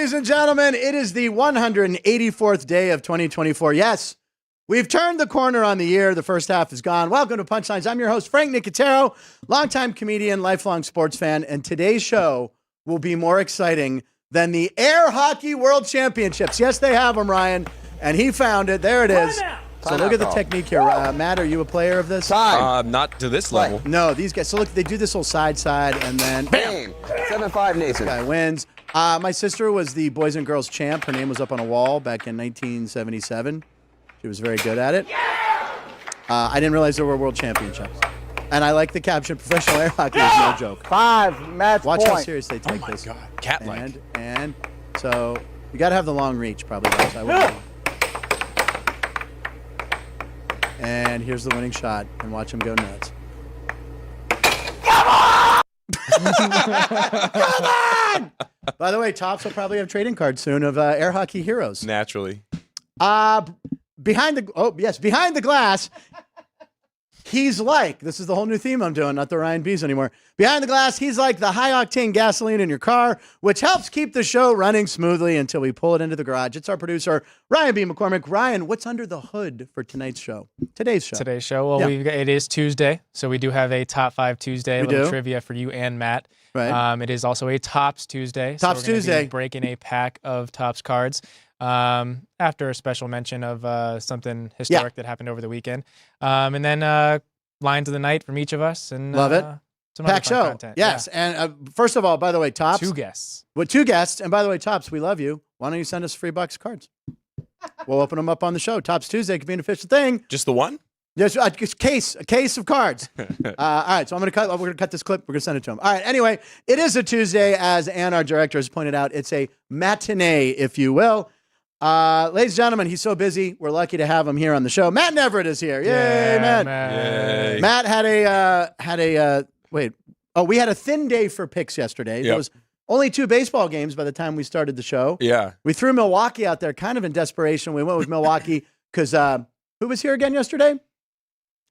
ladies and gentlemen, it is the 184th day of 2024. Yes, we've turned the corner on the year. The first half is gone. Welcome to Punchlines. I'm your host, Frank Nicotero, longtime comedian, lifelong sports fan, and today's show will be more exciting than the Air Hockey World Championships. Yes, they have them, Ryan, and he found it. There it is. So look at the technique here. Matt, are you a player of this? Not to this level. No, these guys. So look, they do this whole side, and then bam. 7-5 Nathan. Guy wins. My sister was the boys and girls champ. Her name was up on a wall back in 1977. She was very good at it. I didn't realize there were world championships. And I like the caption, professional air hockey is no joke. 5 match Watch point. how serious they take this. God, cat-like. And so you got to have the long reach, probably. I would. And here's the winning shot. And watch him go nuts. Come on! Come on! By the way, Topps will probably have trading cards soon of air hockey heroes. Naturally. Behind the glass, he's like, this is the whole new theme I'm doing, not the Ryan B's anymore. Behind the glass, he's like the high-octane gasoline in your car, which helps keep the show running smoothly until we pull it into the garage. It's our producer, Ryan B. McCormick. Ryan, what's under the hood for tonight's show? Today's show. Well, Yeah. it is Tuesday, so we do have a Top 5 Tuesday, a little do. trivia for you and Matt. Right. It is also a Tops Tuesday. Tops so we're gonna Tuesday. be breaking a pack of Tops cards after a special mention of something historic that happened over the weekend. And then lines of the night from each of us. And Love it. Some other Pack fun show. content. Yes. Yeah. And first of all, by the way, Topps. 2 guests. With 2 guests. And by the way, Topps, we love you. Why don't you send us a free box of cards? We'll open them up on the show. Topps Tuesday could be an official thing. Just the one? Yes, a case of cards. All right, so we're gonna cut this clip. We're gonna send it to him. All right. Anyway, it is a Tuesday, as Ann, our director, has pointed out. It's a matinee, if you will. Ladies and gentlemen, he's so busy. We're lucky to have him here on the show. Matt Neverette is here. Yay, Matt. Yay. Matt we had a thin day for picks yesterday. Yep. There was only 2 baseball games by the time we started the show. Yeah. We threw Milwaukee out there, kind of in desperation. We went with Milwaukee because who was here again yesterday?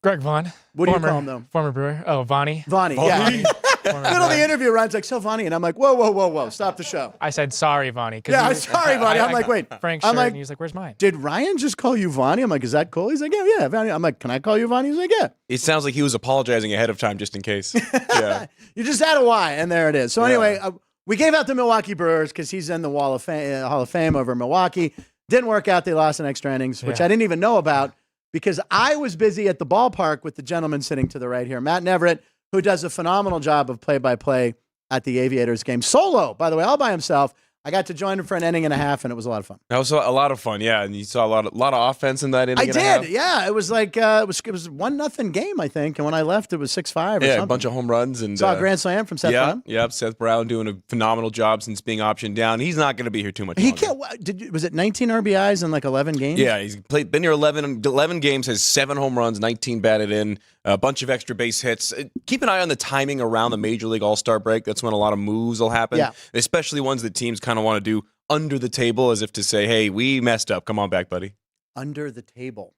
Greg Vaughn. What do you call him, though? Former Brewer. Oh, Vonnie. Vonnie, yeah. Middle of the interview, Ryan's like, so Vonnie. And I'm like, whoa, stop the show. I said, sorry, Vonnie. Yeah, I'm sorry, Vonnie. I'm like, wait. Frank's I'm shirt, like, and he was like, where's mine? Did Ryan just call you Vonnie? I'm like, is that cool? He's like, yeah, Vonnie. I'm like, can I call you Vonnie? He's like, yeah. It sounds like he was apologizing ahead of time just in case. Yeah. You just add a Y, and there it is. So anyway, we gave out the Milwaukee Brewers because he's in the Hall of Fame over Milwaukee. Didn't work out. They lost in extra innings, which I didn't even know about because I was busy at the ballpark with the gentleman sitting to the right here, Matt Neverette, who does a phenomenal job of play-by-play at the Aviators game. Solo, by the way, all by himself. I got to join him for an inning and a half, and it was a lot of fun. That was a lot of fun, yeah. And you saw a lot of offense in that inning. I did, yeah. It was like it was 1-0 game, I think. And when I left, it was 6-5 or something. Yeah, a bunch of home runs and saw a grand slam from Seth Brown. Yep, Seth Brown doing a phenomenal job since being optioned down. He's not going to be here too much He longer. can't. Was it 19 RBIs in like 11 games? Yeah, he's been here 11 games, has 7 home runs, 19 batted in, a bunch of extra base hits. Keep an eye on the timing around the Major League All-Star break. That's when a lot of moves will happen, especially ones that teams kind of want to do under the table, as if to say, hey, we messed up. Come on back, buddy. Under the table.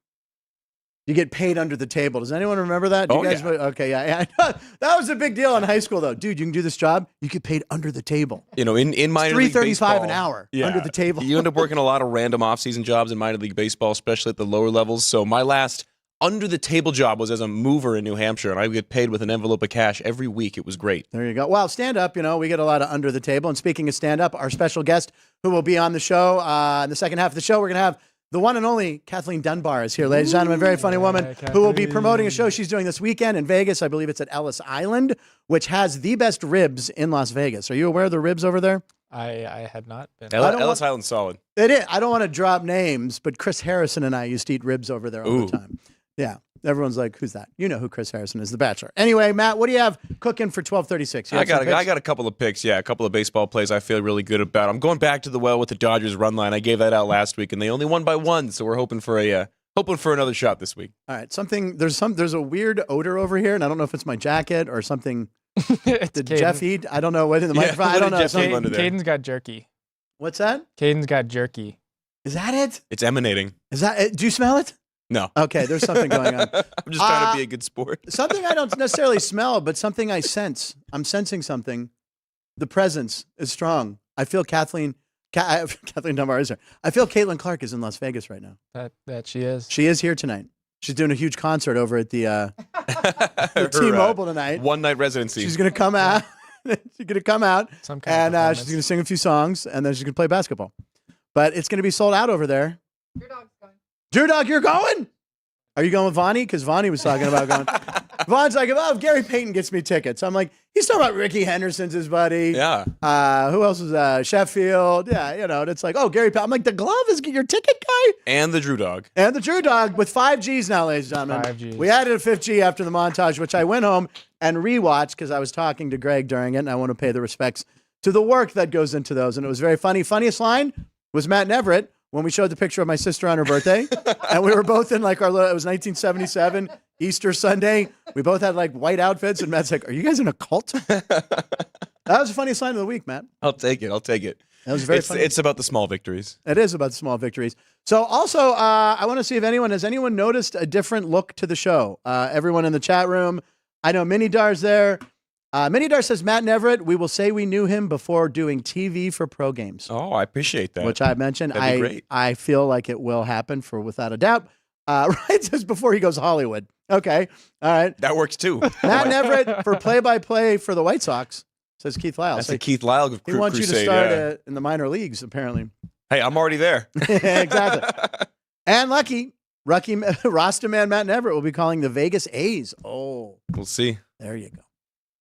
You get paid under the table. Does anyone remember that? Yeah. Okay, yeah. That was a big deal in high school, though. Dude, you can do this job. You get paid under the table. You know, in minor league baseball, $3.35 an hour under the table. You end up working a lot of random offseason jobs in minor league baseball, especially at the lower levels. So my last under-the-table job was as a mover in New Hampshire, and I would get paid with an envelope of cash every week. It was great. There you go. Well, stand-up, we get a lot of under the table. And speaking of stand-up, our special guest who will be on the show in the second half of the show, we're going to have the one and only Kathleen Dunbar is here, ladies and gentlemen. Very funny woman who will be promoting a show she's doing this weekend in Vegas. I believe it's at Ellis Island, which has the best ribs in Las Vegas. Are you aware of the ribs over there? I had not been. Ellis Island's solid. It is. I don't want to drop names, but Chris Harrison and I used to eat ribs over there all the time. Yeah. Everyone's like, who's that? You know who Chris Harrison is, The Bachelor. Anyway, Matt, what do you have cooking for 12:36? I got a couple of picks. Yeah, a couple of baseball plays I feel really good about. I'm going back to the well with the Dodgers run line. I gave that out last week, and they only won by 1, so we're hoping for another shot this week. All right, there's a weird odor over here, and I don't know if it's my jacket or something. Did Jeff eat? I don't know what in the microphone. I don't know. Caden's got jerky. What's that? Caden's got jerky. Is that it? It's emanating. Is that it? Do you smell it? No. Okay, there's something going on. I'm just trying to be a good sport. Something I don't necessarily smell, but something I sense. I'm sensing something. The presence is strong. I feel Kathleen Kathleen Dunbar is there. I feel Caitlin Clark is in Las Vegas right now. That she is. She is here tonight. She's doing a huge concert over at the T-Mobile tonight. One-night residency. She's going to come out. She's going to come out, Some kind of and she's going to sing a few songs, and then she's going to play basketball. But it's going to be sold out over there. Your dog's going. Drew Dog, you're going? Are you going with Vonnie? Because Vonnie was talking about going. Vaughn's like, if Gary Payton gets me tickets. I'm like, he's talking about Ricky Henderson's his buddy. Yeah. Who else was Sheffield? Yeah, you know, and it's like, oh, Gary Payton. I'm like, the glove is your ticket guy? And the Drew Dog. And the Drew Dog with 5 Gs now, ladies and gentlemen. 5 Gs. We added a 5th G after the montage, which I went home and rewatched because I was talking to Greg during it, and I want to pay the respects to the work that goes into those. And it was very funny. Funniest line was Matt Neverette when we showed the picture of my sister on her birthday. And we were both in like it was 1977, Easter Sunday. We both had like white outfits. And Matt's like, are you guys in a cult? That was the funniest line of the week, Matt. I'll take it. That was very funny. It's about the small victories. It is about the small victories. So also, I want to see if has anyone noticed a different look to the show? Everyone in the chat room. I know Minidar's there. Minidar says, Matt Neverette, we will say we knew him before doing TV for pro games. Oh, I appreciate that. Which I mentioned. That'd be great. I feel like it will happen without a doubt. Right? Says before he goes Hollywood. Okay. All right. That works too. Matt Neverette for play-by-play for the White Sox, says Keith Lyle. That's the Keith Lyle crusade. He wants you to start in the minor leagues, apparently. Hey, I'm already there. Exactly. And Lucky Rasta Man Matt Neverette will be calling the Vegas A's. Oh. We'll see. There you go.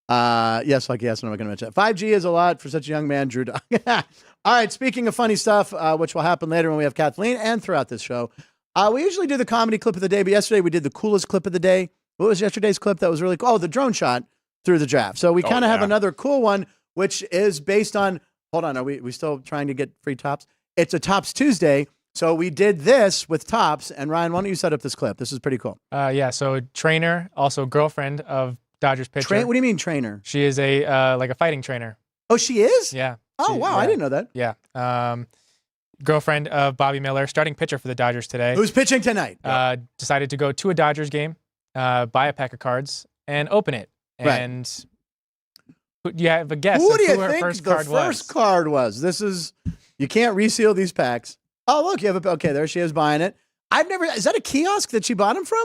Yes, Lucky, yes, I'm not going to mention that. 5G is a lot for such a young man, Drew Dog. All right, speaking of funny stuff, which will happen later when we have Kathleen and throughout this show, we usually do the comedy clip of the day, but yesterday we did the coolest clip of the day. What was yesterday's clip that was really cool? Oh, the drone shot through the draft. So we kind of have another cool one, which is based on, hold on, are we still trying to get free tops? It's a Tops Tuesday. So we did this with Tops, and Ryan, why don't you set up this clip? This is pretty cool. Yeah, so trainer, also girlfriend of Dodgers pitcher. What do you mean trainer? She is a like a fighting trainer. Oh, she is? Yeah. Oh, wow. I didn't know that. Yeah. Girlfriend of Bobby Miller, starting pitcher for the Dodgers today. Who's pitching tonight? Decided to go to a Dodgers game, buy a pack of cards, and open it. And you have a guess who do you her think first the card first card was? This is, you can't reseal these packs. Oh, look, you have okay, there she is buying it. Is that a kiosk that she bought them from?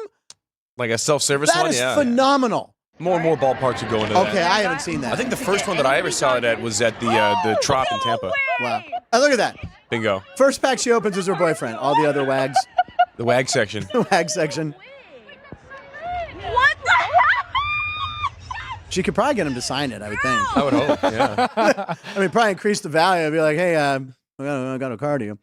Like a self-service one? That is phenomenal. More and more ballparks are going to that. Okay, I haven't seen that. I think the first one that I ever saw it at was at the Trop in Tampa. Wow. Oh, look at that. Bingo. First pack she opens is her boyfriend. All the other wags. The wag section. The wag section. What the hell? She could probably get him to sign it, I would think. I would hope, yeah. I mean, probably increase the value. I'd be like, hey, I got a card to you.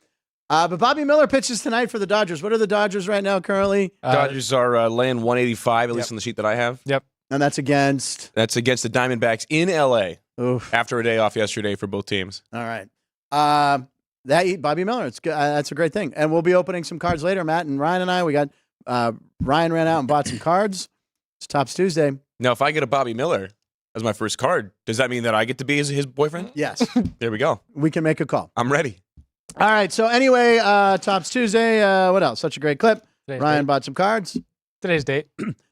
But Bobby Miller pitches tonight for the Dodgers. What are the Dodgers right now currently? Dodgers are laying 185, at least on the sheet that I have. Yep. And that's against? That's against the Diamondbacks in L.A. Oof. After a day off yesterday for both teams. All right. Bobby Miller. It's good. That's a great thing. And we'll be opening some cards later. Matt and Ryan and I, we got Ryan ran out and bought some cards. It's Tops Tuesday. Now, if I get a Bobby Miller as my first card, does that mean that I get to be his boyfriend? Yes. There we go. We can make a call. I'm ready. All right. So anyway, Tops Tuesday. What else? Such a great clip. Ryan bought some cards. Today's date.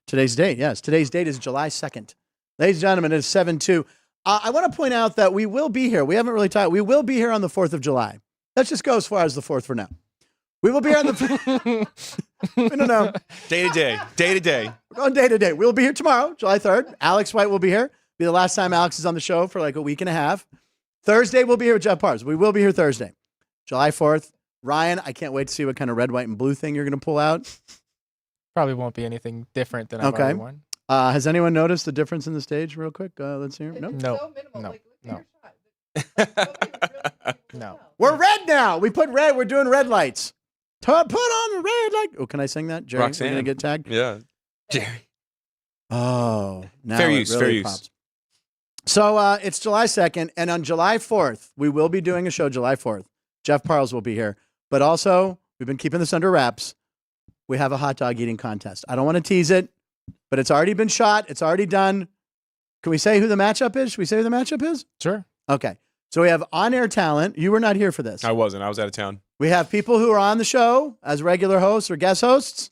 Today's date, yes. Today's date is July 2nd. Ladies and gentlemen, it is 7/2. I want to point out that we will be here. We haven't really talked. We will be here on the 4th of July. Let's just go as far as the 4th for now. We will be here on the... We don't know. Day to day. Day to day. We're going day to day. We'll be here tomorrow, July 3rd. Alex White will be here. Be the last time Alex is on the show for like a week and a half. Thursday, we'll be here with Jeff Pars. We will be here Thursday. July 4th. Ryan, I can't wait to see what kind of red, white, and blue thing you're going to pull out. Probably won't be anything different than I've already worn. Has anyone noticed the difference in the stage real quick? Let's hear. No. No. So No. No. We're red now. We put red. We're doing red lights. Put on the red light. Oh, can I sing that? Jerry, Roxanne. We're going to get tagged? Yeah. Jerry. Oh. Now Fair it use. really Fair use. pops. So it's July 2nd. And on July 4th, we will be doing a show July 4th. Jeff Parles will be here. But also, we've been keeping this under wraps. We have a hot dog eating contest. I don't want to tease it, but it's already been shot. It's already done. Can we say who the matchup is? Should we say who the matchup is? Sure. Okay. So we have on-air talent. You were not here for this. I wasn't. I was out of town. We have people who are on the show as regular hosts or guest hosts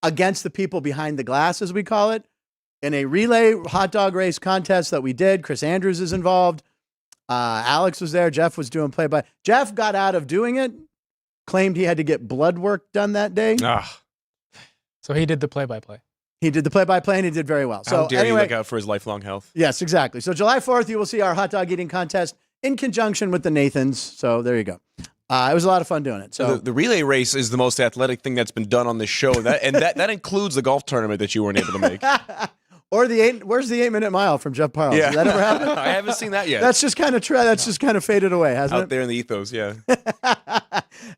against the people behind the glass, as we call it, in a relay hot dog race contest that we did. Chris Andrews is involved. Alex was there. Jeff was doing play-by. Jeff got out of doing it, claimed he had to get blood work done that day. So he did the play-by-play. He did the play-by-play, and he did very well. So How dare you look out for his lifelong health. Yes, exactly. So July 4th, you will see our hot dog eating contest in conjunction with the Nathans. So there you go. It was a lot of fun doing it. So the relay race is the most athletic thing that's been done on this show. That includes the golf tournament that you weren't able to make. Or where's the 8-minute mile from Jeff Parles? Yeah. Did that ever happen? I haven't seen that yet. That's just kind of just kind of faded away, hasn't it? Out there in the ethos, yeah.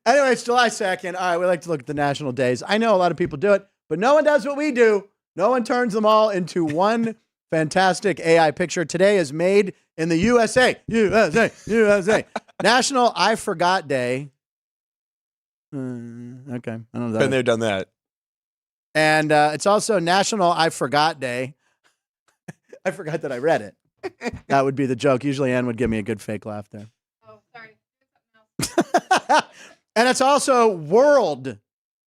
Anyway, it's July 2nd. All right, we like to look at the national days. I know a lot of people do it, but no one does what we do. No one turns them all into one fantastic AI picture. Today is made in the USA. USA. National I Forgot Day. Okay. I don't know that. Been there, done that. And it's also National I Forgot Day. I forgot that I read it. That would be the joke. Usually Ann would give me a good fake laugh there. Oh, sorry. And it's also World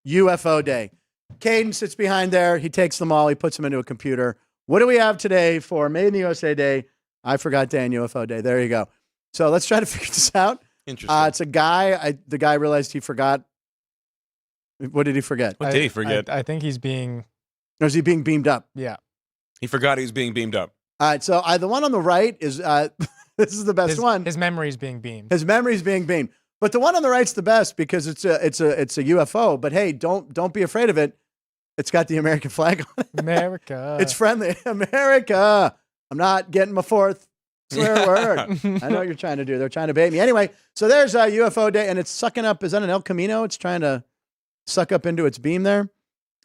UFO Day. Caden sits behind there. He takes them all. He puts them into a computer. What do we have today for Made in the USA Day, I Forgot Day, and UFO Day? There you go. So let's try to figure this out. Interesting. It's a guy. The guy realized he forgot. What did he forget? What did he forget? I think he's being... Or is he being beamed up? Yeah. He forgot he was being beamed up. All right. So the one on the right is this is the best one. His memory's being beamed. His memory's being beamed. But the one on the right's the best because it's a UFO. But hey, don't be afraid of it. It's got the American flag on it. America. It's friendly. America. I'm not getting my fourth swear word. I know what you're trying to do. They're trying to bait me. Anyway, so there's a UFO Day, and it's sucking up. Is that an El Camino? It's trying to suck up into its beam there.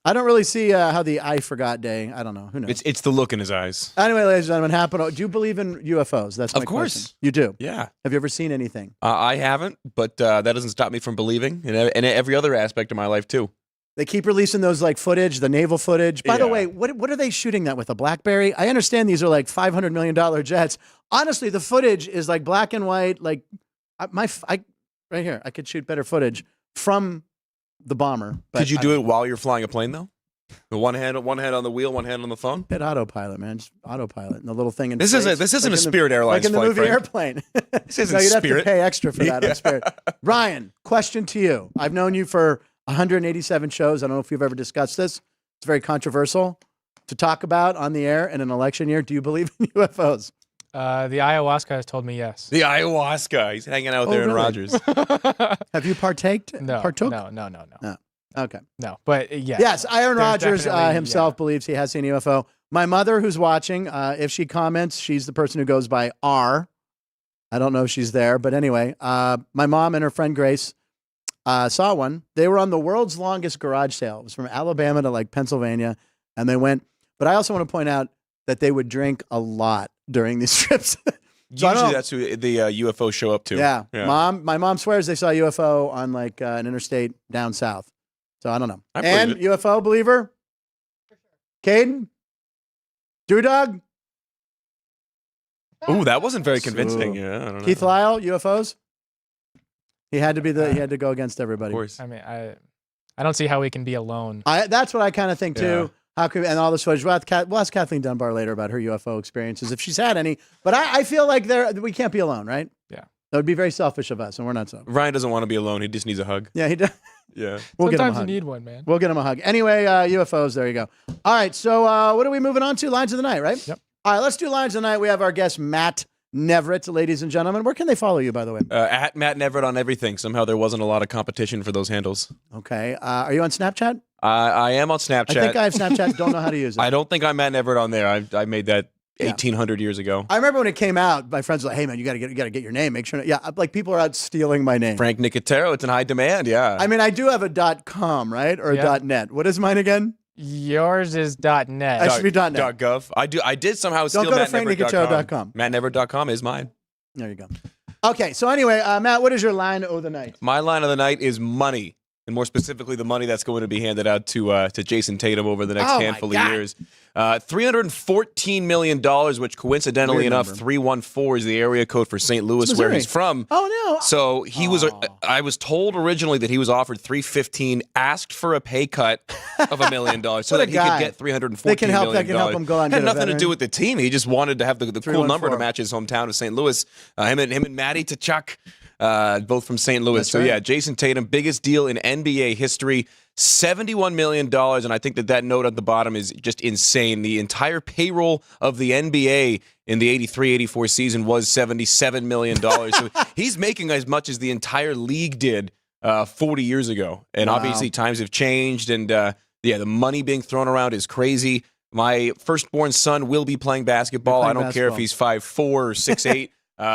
I don't really see how the I Forgot Day. I don't know. Who knows? It's the look in his eyes. Anyway, ladies and gentlemen, do you believe in UFOs? That's my question. Of course. You do? Yeah. Have you ever seen anything? I haven't, but that doesn't stop me from believing in every other aspect of my life, too. They keep releasing those like footage, the naval footage. By the Yeah. way, what are they shooting that with, a BlackBerry? I understand these are like $500 million jets. Honestly, the footage is like black and white. Like right here, I could shoot better footage from the bomber. But Could you do it while you're flying a plane, though? The one hand on the wheel, one hand on the phone. Hit autopilot, man. Just autopilot, and the little thing in This space. isn't Like a Spirit Airlines like in the flight, movie Frank. Airplane. This isn't No, you'd have Spirit. to pay extra for that Yeah. on Spirit. Ryan, question to you. I've known you for 187 shows. I don't know if you've ever discussed this. It's very controversial to talk about on the air in an election year. Do you believe in UFOs? The ayahuasca has told me yes. The ayahuasca. He's hanging out there in really? Rogers. Have you partaked? No, Partook? no. Okay. No, but yeah. Yes, Aaron There's Rodgers definitely- himself believes he has seen a UFO. My mother, who's watching, if she comments, she's the person who goes by R. I don't know if she's there, but anyway, my mom and her friend Grace saw one. They were on the world's longest garage sale. It was from Alabama to like Pennsylvania, and they went. But I also want to point out that they would drink a lot during these trips. So I don't Usually know. that's who the UFO show up to. Yeah. My mom swears they saw a UFO on like an interstate down south. So I don't know. I believe And it. UFO believer? Caden? Drew Dog? Ooh, that wasn't very convincing. So- Yeah, I don't know. Keith Lyle, UFOs? He had to go against everybody. Of course. I mean, I don't see how we can be alone. That's what I kind of think too. Yeah. How could, and all this footage. We'll ask Kathleen Dunbar later about her UFO experiences if she's had any. But I feel like we can't be alone, right? Yeah. That would be very selfish of us, and we're not so. Ryan doesn't want to be alone. He just needs a hug. Yeah, he does. Yeah. We'll get him a Sometimes you hug. need one, man. We'll get him a hug. Anyway, UFOs, there you go. All right, so what are we moving on to? Lines of the night, right? Yep. All right, let's do Lines of the Night. We have our guest, Matt Neverette, ladies and gentlemen. Where can they follow you, by the way? At Matt Neverette on everything. Somehow there wasn't a lot of competition for those handles. Okay. Are you on Snapchat? I am on Snapchat. I think I have Snapchat. Don't know how to use it. I don't think I'm Matt Neverette on there. I made that 1,800 years ago. I remember when it came out, my friends were like, hey, man, you got to get your name. Make sure. Yeah, like people are out stealing my name. Frank Nicotero. It's in high demand. Yeah. I mean, I do have a .com, right? Or a Yeah. .net. What is mine again? Yours is .net. I should be .net. .gov. I did somehow steal go to MattNeverette.com. MattNeverette.com is mine. There you go. Okay, so anyway, Matt, what is your line of the night? My line of the night is money, and more specifically, the money that's going to be handed out to Jayson Tatum over the next Oh, my handful God. of years. $314 million, which coincidentally enough, 314 is the area code for St. Louis, where he's from. Oh, no. So he was, I was told originally that he was offered $315, asked for a pay cut of $1 million so that he could get $314 That can help him go on. Had nothing to do with the team. He just wanted to have the cool number to match his hometown of St. Louis. Him and Matty Tkachuk, both from St. Louis. That's right. Yeah, Jayson Tatum, biggest deal in NBA history, $71 million. And I think that note at the bottom is just insane. The entire payroll of the NBA in the 83-84 season was $77 million. So he's making as much as the entire league did 40 years ago. And obviously times have changed. And the money being thrown around is crazy. My firstborn son will be playing basketball. I don't care if he's 5'4" or 6'8".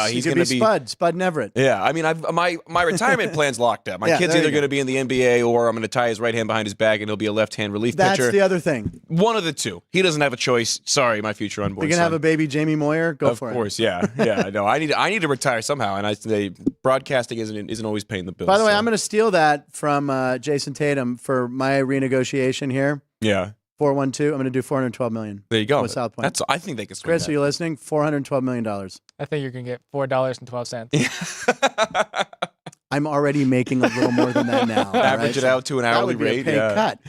He's going to be Spud Neverette. Yeah, I mean, my retirement plan's locked up. My kid's either going to be in the NBA or I'm going to tie his right hand behind his back and he'll be a left-hand relief pitcher. That's the other thing. One of the two. He doesn't have a choice. Sorry, my future unborn You're going to have a baby Jamie Moyer? Go for it. Of course, yeah. I know. I need to retire somehow, and broadcasting isn't always paying the bills. By the way, I'm going to steal that from Jayson Tatum for my renegotiation here. Yeah. 412. I'm going to do $412 million. There you go. With South Point. I think they can swing Chris, that. are you listening? $412 million. I think you're going to get $4.12. I'm already making a little more than that now. Average it out to an hourly rate. That would be a pay cut.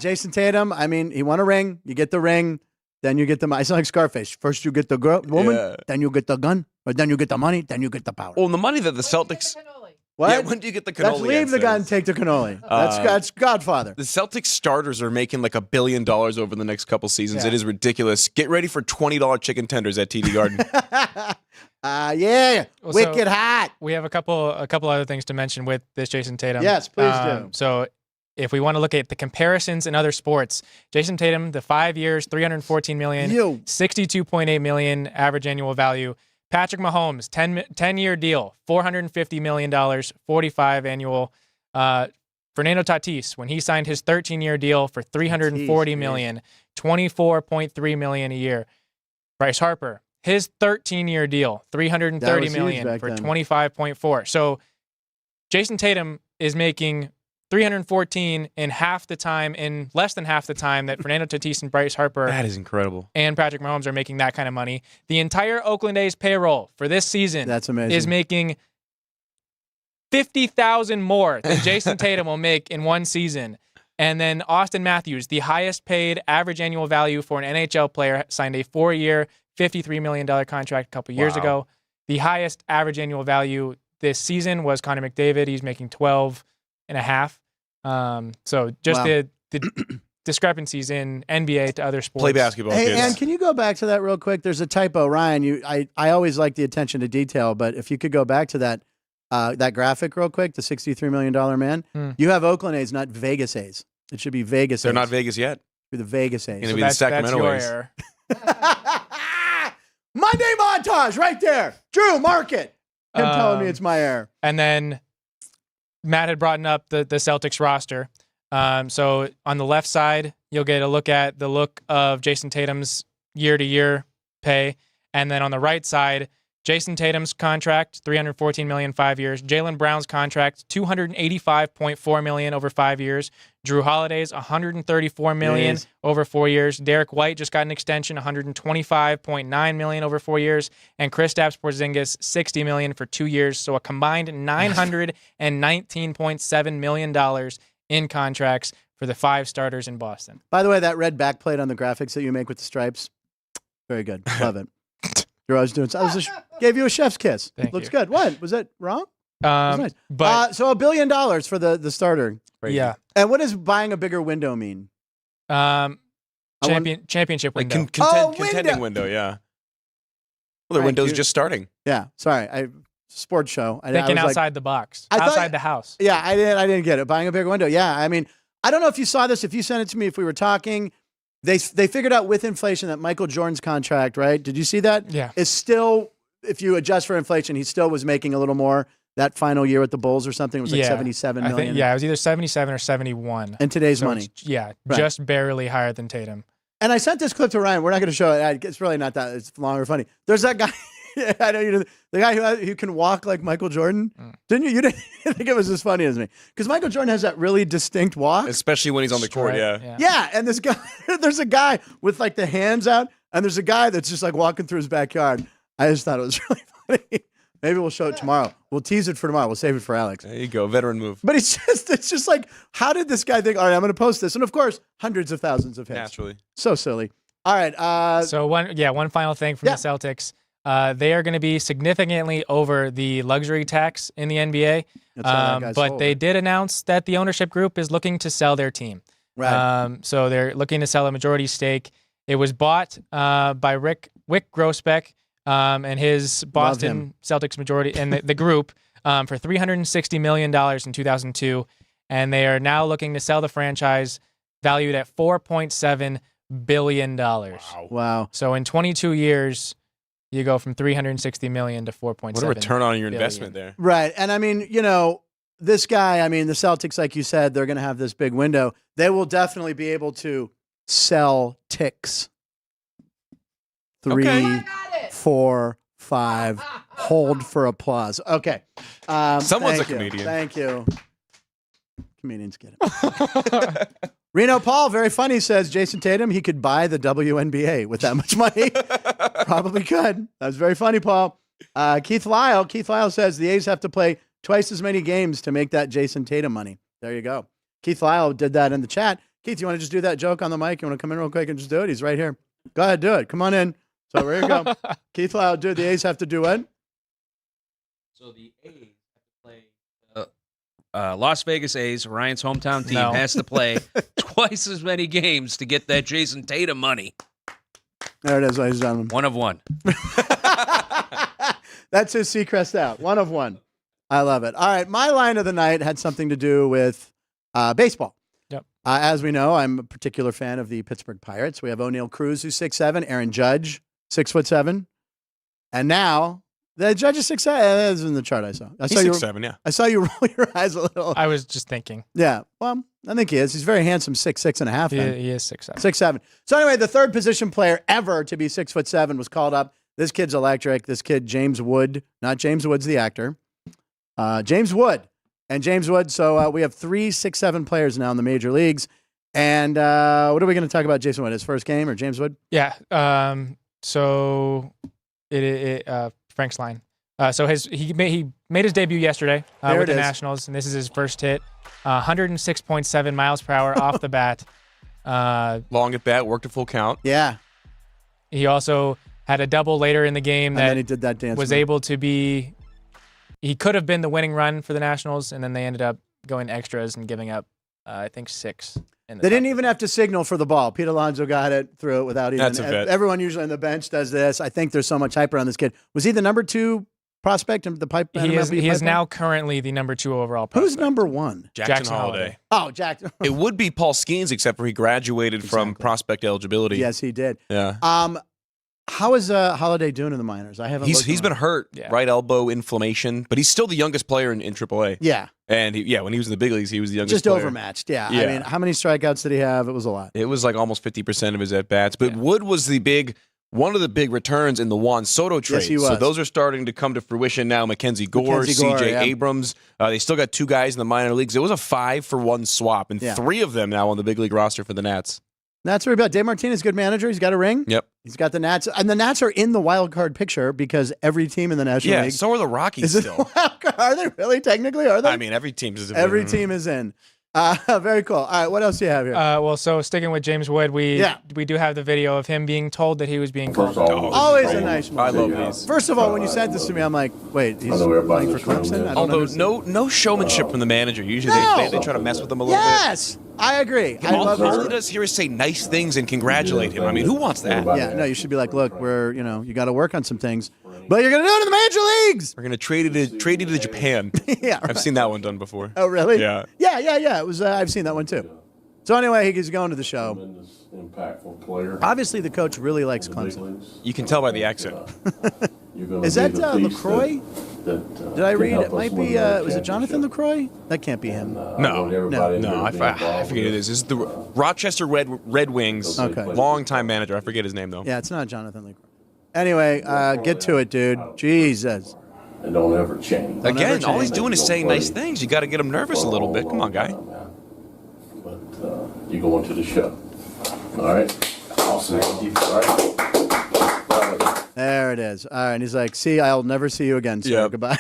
Jayson Tatum. I mean, he won a ring. You get the ring, then you get the money. I sound like Scarface. First you get the woman, then you get the gun, or then you get the money, then you get the power. Well, the money that the Celtics... What? Yeah, when do you get the cannoli? Let's leave the gun and take the cannoli. That's Godfather. The Celtics starters are making like $1 billion over the next couple seasons. Yeah. It is ridiculous. Get ready for $20 chicken tenders at TD Garden. Wicked hot. We have a couple other things to mention with this Jayson Tatum. Yes, please do. So if we want to look at the comparisons in other sports, Jayson Tatum, the 5 years, $314 million, $62.8 million average annual value. Patrick Mahomes, 10-year deal, $450 million, 45 annual. Fernando Tatis, when he signed his 13-year deal for $340 million, $24.3 million a year. Bryce Harper, his 13-year deal, $330 million for $25.4. So Jayson Tatum is making $314 in less than half the time that Fernando Tatis and Bryce Harper. That is incredible. And Patrick Mahomes are making that kind of money. The entire Oakland A's payroll for this season is making $50,000 more than Jayson Tatum will make in one season. And then Austin Matthews, the highest paid average annual value for an NHL player, signed a 4-year, $53 million contract a couple years ago. The highest average annual value this season was Connor McDavid. He's making $12.5. So just the discrepancies in NBA to other sports. Play basketball, kids. And can you go back to that real quick? There's a typo, Ryan. I always like the attention to detail, but if you could go back to that graphic real quick, the $63 million man. You have Oakland A's, not Vegas A's. It should be Vegas A's. They're not Vegas yet. The Vegas A's. It's going to be the Sacramento A's. Error. Monday montage right there. Drew, mark it. Him telling me it's my error. And then Matt had brought up the Celtics roster. So on the left side, you'll get a look at the look of Jayson Tatum's year-to-year pay. And then on the right side, Jayson Tatum's contract, $314 million, 5 years. Jaylen Brown's contract, $285.4 million over 5 years. Drew Holiday's $134 million over 4 years. Derek White just got an extension, $125.9 million over 4 years. And Kristaps Porzingis, $60 million for 2 years. So a combined $919.7 million in contracts for the 5 starters in Boston. By the way, that red backplate on the graphics that you make with the stripes, very good. Love it. I was gave you a chef's kiss. Looks good. What? Was that wrong? Nice. But so $1 billion for the starter. Crazy. Yeah. And what does buying a bigger window mean? Championship Like window. contending window, yeah. Well, their window's just starting. Yeah. Sorry. Sports show. Thinking outside the box. Outside the house. Yeah, I didn't get it. Buying a bigger window. Yeah. I mean, I don't know if you saw this. If you sent it to me, if we were talking, they figured out with inflation that Michael Jordan's contract, right? Did you see that? Yeah. Is still, if you adjust for inflation, he still was making a little more that final year with the Bulls or something. It was like $77 million. I think, it was either 77 or 71. In today's money. Just barely higher than Tatum. And I sent this clip to Ryan. We're not going to show it. It's really not that. It's long or funny. There's that guy. Yeah, I know you did. The guy who can walk like Michael Jordan. Didn't you? You didn't think it was as funny as me because Michael Jordan has that really distinct walk, especially when he's on the court. Yeah. Yeah, and this guy, there's a guy with like the hands out, and there's a guy that's just like walking through his backyard. I just thought it was really funny. Maybe we'll show it tomorrow. We'll tease it for tomorrow. We'll save it for Alex. There you go, veteran move. But it's just like, how did this guy think? All right, I'm going to post this, and of course, hundreds of thousands of hits. Naturally, so silly. All right. So one final thing from the Celtics. They are going to be significantly over the luxury tax in the NBA. But they did announce that the ownership group is looking to sell their team. Right. So they're looking to sell a majority stake. It was bought by Wick Grousbeck and his Boston Celtics majority and the group for $360 million in 2002. And they are now looking to sell the franchise valued at $4.7 billion. Wow. So in 22 years, you go from $360 million to $4.7 What a return on your investment there. Right. And I mean, this guy, I mean, the Celtics, like you said, they're going to have this big window. They will definitely be able to sell ticks. 3, 4, 5. Hold for applause. Okay. Someone's a comedian. Thank you. Comedians get it. Reno Paul, very funny, says Jayson Tatum, he could buy the WNBA with that much money. Probably could. That was very funny, Paul. Keith Lyle says the A's have to play twice as many games to make that Jayson Tatum money. There you go. Keith Lyle did that in the chat. Keith, you want to just do that joke on the mic? You want to come in real quick and just do it? He's right here. Go ahead, do it. Come on in. So there you go. Keith Lyle, the A's have to do what? So the A's have to play Las Vegas A's, Ryan's hometown team, has to play twice as many games to get that Jayson Tatum money. There it is, ladies and gentlemen. 1 of 1. That's his Seacrest out. 1 of 1. I love it. All right, my line of the night had something to do with baseball. Yep. As we know, I'm a particular fan of the Pittsburgh Pirates. We have O'Neal Cruz, who's 6'7", Aaron Judge, 6'7", and now the Judge is 6'7". That's in the chart I saw. He's 6'7", yeah. I saw you roll your eyes a little. I was just thinking. Yeah, well, I think he is. He's very handsome, 6'6.5". He is 6'7". 6'7". So anyway, the third position player ever to be 6'7" was called up. This kid's electric. This kid, James Wood, not James Woods the actor. James Wood. And James Wood. So we have 3 6'7" players now in the major leagues. And what are we going to talk about, Jason Wood? His first game or James Wood? Yeah. So Frank's line. So he made his debut yesterday with the Nationals, and this is his first hit. 106.7 miles per hour off the bat. Long at bat, worked a full count. Yeah. He also had a double later in the game and then he did that dance. Was able to be. He could have been the winning run for the Nationals, and then they ended up going extras and giving up, I think, 6. They didn't even have to signal for the ball. Pete Alonso got it, threw it without even. That's a vet. Everyone usually on the bench does this. I think there's so much hype around this kid. Was he the number 2 prospect in the pipe? He is now currently the number 2 overall prospect. Who's number 1? Jackson Holiday. Oh, Jackson. It would be Paul Skeens, except for he graduated from prospect eligibility. Yes, he did. Yeah. How is Holiday doing in the minors? I haven't. He's been hurt, right elbow inflammation, but he's still the youngest player in AAA. Yeah. And when he was in the big leagues, he was the youngest. Just player. Overmatched. Yeah. I mean, how many strikeouts did he have? It was a lot. It was like almost 50% of his at bats. But Wood was one of the big returns in the Juan Soto trade. Yes, he was. So those are starting to come to fruition now. Mackenzie Gore, CJ Abrams. They still got 2 guys in the minor leagues. It was a 5-for-1 swap, and 3 of them now on the big league roster for the Nats. That's what about. Dave Martinez, good manager. He's got a ring. Yep. He's got the Nats. And the Nats are in the wild card picture because every team in the National League. Yeah, so are the Rockies is still. Are they really technically? Are they? I mean, every team is in. Every team is in. Very cool. All right, what else do you have here? Well, so sticking with James Wood, we do have the video of him being told that he was being called. Always a nice move. I love these. First of all, when you sent this to me, I'm like, wait, he's playing for Clemson? Although no showmanship from the manager. Usually they try to mess with him a little bit. Yes, I agree. All he does here is say nice things and congratulate him. I mean, who wants that? Yeah, no, you should be like, look, you got to work on some things, but you're going to do it in the major leagues. We're going to trade you to Japan. Yeah, I've seen that one done before. Oh, really? Yeah. Yeah. It was. I've seen that one too. So anyway, he's going to the show. Impactful player. Obviously, the coach really likes Clemson. You can tell by the accent. Is that LaCroix? Did I read? It might be. Was it Jonathan LaCroix? That can't be him. No. I forget who it is. This is the Rochester Red Wings. Okay. Longtime manager. I forget his name though. Yeah, it's not Jonathan LaCroix. Anyway, get to it, dude. Jesus. And don't ever change. Again, all he's doing is saying nice things. You got to get him nervous a little bit. Come on, guy. But you go into the show. All right? I'll see you. All right? There it is. All right. And he's like, see, I'll never see you again, sir. Yep. Goodbye.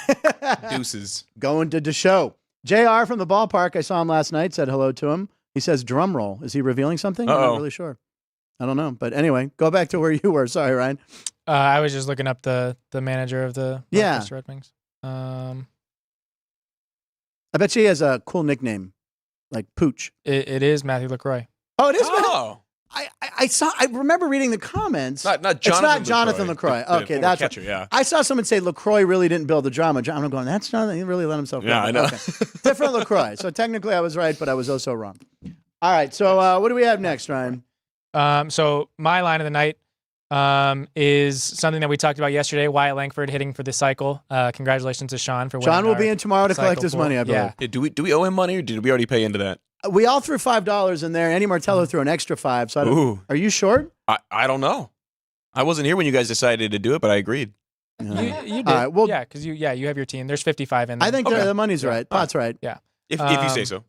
Deuces. Going to the show. JR from the ballpark. I saw him last night. Said hello to him. He says drum roll. Is he revealing something? I'm not really sure. I don't know. But anyway, go back to where you were. Sorry, Ryan. I was just looking up the manager of the Red Wings. I bet he has a cool nickname, like Pooch. It is Matthew LaCroix. Oh, it is. Oh. I remember reading the comments. Not Jonathan. It's not Jonathan LaCroix. Okay, that's catcher, yeah. I saw someone say LaCroix really didn't build the drama. I'm going, that's Jonathan. He really let himself go. Yeah, I know. Okay. Different LaCroix. So technically I was right, but I was also wrong. All right, so what do we have next, Ryan? So my line of the night is something that we talked about yesterday. Wyatt Langford hitting for the cycle. Congratulations to Sean for winning. Sean will be in tomorrow to collect his money, I believe. Yeah. Do we owe him money, or did we already pay into that? We all threw $5 in there. Andy Martello threw an extra $5. So are you short? I don't know. I wasn't here when you guys decided to do it, but I agreed. You did. All right, well, yeah, because you have your team. There's 55 in there. I think the money's right. Pot's right. Yeah. If you say so.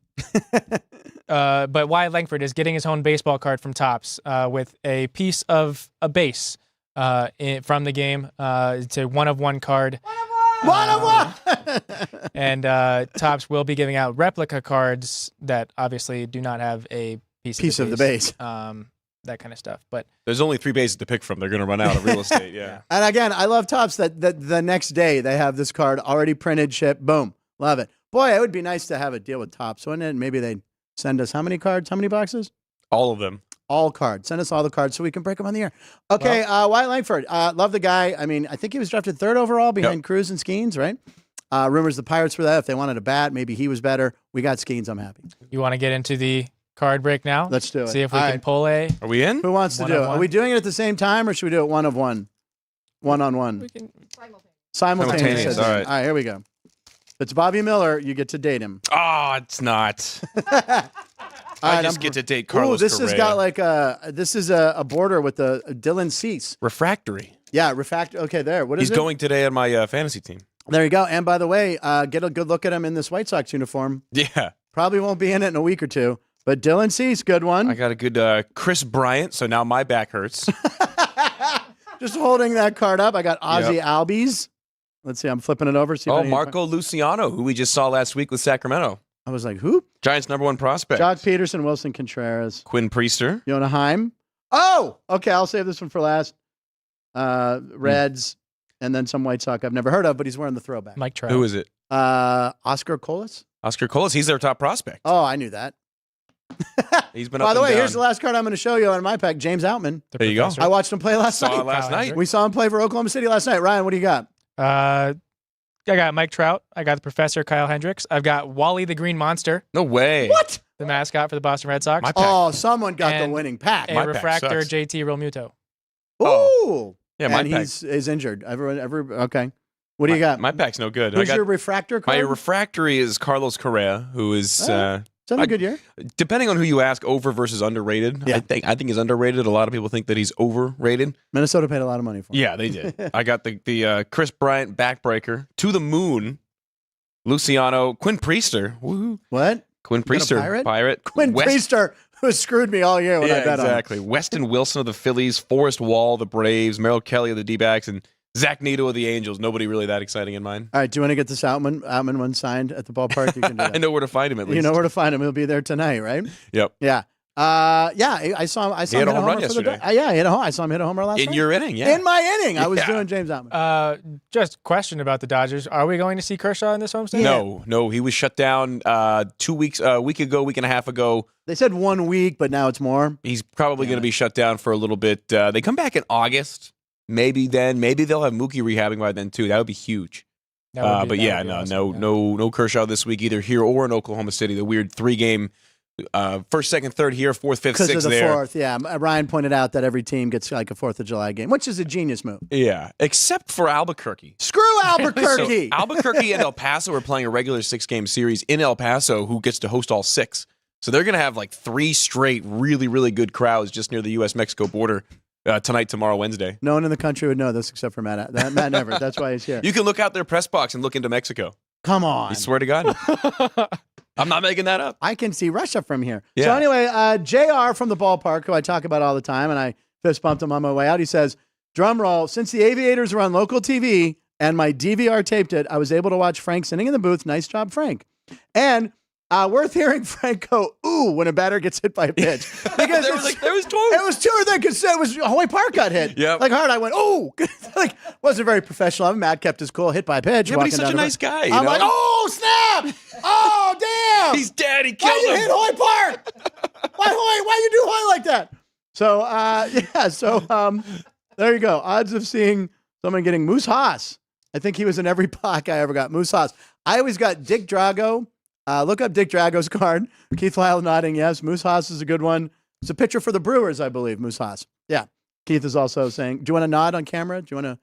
But Wyatt Langford is getting his own baseball card from Topps with a piece of a base from the game. It's a one-of-one card. One of one! And Topps will be giving out replica cards that obviously do not have a piece of the base. That kind of stuff. But there's only 3 bases to pick from. They're going to run out of real estate. Yeah. And again, I love Topps that the next day they have this card already printed, shipped. Boom. Love it. Boy, it would be nice to have a deal with Topps, wouldn't it? Maybe they'd send us how many cards? How many boxes? All of them. All cards. Send us all the cards so we can break them on the air. Okay, Wyatt Langford. Love the guy. I mean, I think he was drafted 3rd overall behind Cruz and Skeens, right? Rumors the Pirates were that. If they wanted a bat, maybe he was better. We got Skeens. I'm happy. You want to get into the card break now? Let's do it. See if we can pull a... Are we in? Who wants to do it? Are we doing it at the same time, or should we do it one-of-one? One-on-one. We can... Simultaneous. All right. All right, here we go. If it's Bobby Miller, you get to date him. Oh, it's not. I just get to date Carlos this Correa. has got like a border with the Dylan Cease. Refractory. Yeah, refractory. Okay, there. What is He's it? going today on my fantasy team. There you go. And by the way, get a good look at him in this White Sox uniform. Yeah. Probably won't be in it in a week or two. But Dylan Cease, good one. I got a good Chris Bryant, so now my back hurts. Just holding that card up. I got Ozzie Albies. Let's see. I'm flipping it over. See if Marco Luciano, who we just saw last week with Sacramento. I was like, who? Giants' #1 prospect. Jock Peterson, Wilson Contreras. Quinn Priester. Yona Heim. Oh, okay. I'll save this one for last. Reds, and then some White Sox I've never heard of, but he's wearing the throwback. Mike Trout. Who is it? Oscar Colas. Oscar Colas. He's their top prospect. Oh, I knew that. He's been By up the and way, down. here's the last card I'm going to show you on my pack. James Outman. There you go. I watched him play last night. Last night. We saw him play for Oklahoma City last night. Ryan, what do you got? I got Mike Trout. I got the Professor Kyle Hendricks. I've got Wally the Green Monster. No way. What? The mascot for the Boston Red Sox. Oh, someone got the And winning pack. A My pack refractor sucks. JT Realmuto. Ooh. Yeah, my and pack. he's injured. Okay. What do you got? My pack's no good. Who's your refractor card? My refractory is Carlos Correa, who is Is that a good year? depending on who you ask, over versus underrated. Yeah. I think he's underrated. A lot of people think that he's overrated. Minnesota paid a lot of money for him. Yeah, they did. I got the Chris Bryant backbreaker to the moon. Luciano, Quinn Priester. Woohoo. What? Quinn Got a Priester, pirate? Quinn Priester, who screwed me all year when I bet exactly. Weston Wilson of the Phillies, Forrest Wall of the Braves, Merrill Kelly of the D-backs, and Zach Neto of the Angels. Nobody really that exciting in mine. All right, do you want to get this Outman one signed at the ballpark? You can do that. I know where to find him at least. You know where to find him. He'll be there tonight, right? Yep. Yeah. I saw him. He had a home run yesterday. Yeah, he hit a home. I saw him hit a homer last night. In your inning, yeah. In my inning, I was Yeah. doing James Outman. Just question about the Dodgers. Are we going to see Kershaw in this homestand? No, he was shut down 2 weeks, a week and a half ago. They said 1 week, but now it's more. He's probably going to be shut down for a little bit. They come back in August. Maybe then. Maybe they'll have Mookie rehabbing by then too. That would be huge. But yeah, no Kershaw this week either here or in Oklahoma City. The weird 3-game. First, second, third here, fourth, fifth, sixth because of the there. fourth. Yeah, Ryan pointed out that every team gets like a 4th of July game, which is a genius move. Yeah, except for Albuquerque. Screw Albuquerque. So Albuquerque and El Paso are playing a regular 6-game series in El Paso, who gets to host all 6. So they're going to have like 3 straight really, really good crowds just near the U.S.-Mexico border. Tonight, tomorrow, Wednesday. No one in the country would know this except for Matt Neverette. That's why he's here. You can look out their press box and look into Mexico. Come on. I swear to God. I'm not making that up. I can see Russia from here. Yeah. So anyway, JR from the ballpark, who I talk about all the time, and I fist bumped him on my way out. He says, drum roll, since the Aviators were on local TV and my DVR taped it, I was able to watch Frank sitting in the booth. Nice job, Frank. And worth hearing Frank go, ooh, when a batter gets hit by a pitch. Because there was two. It was two or three, because it was Hoy Park got hit. Yep. Like hard, I went, ooh. Like, wasn't very professional. Matt kept his cool, hit by a pitch. Yeah, but he's such a nice guy. I'm like, oh, snap. Oh, damn. He's dead. He killed Why you him. hit Hoy Park? Why you do Hoy like that? So, there you go. Odds of seeing someone getting Moose Haas. I think he was in every pack I ever got. Moose Haas. I always got Dick Drago. Look up Dick Drago's card. Keith Lyle nodding yes. Moose Haas is a good one. It's a pitcher for the Brewers, I believe, Moose Haas. Yeah. Keith is also saying, do you want to nod on camera? Do you want to?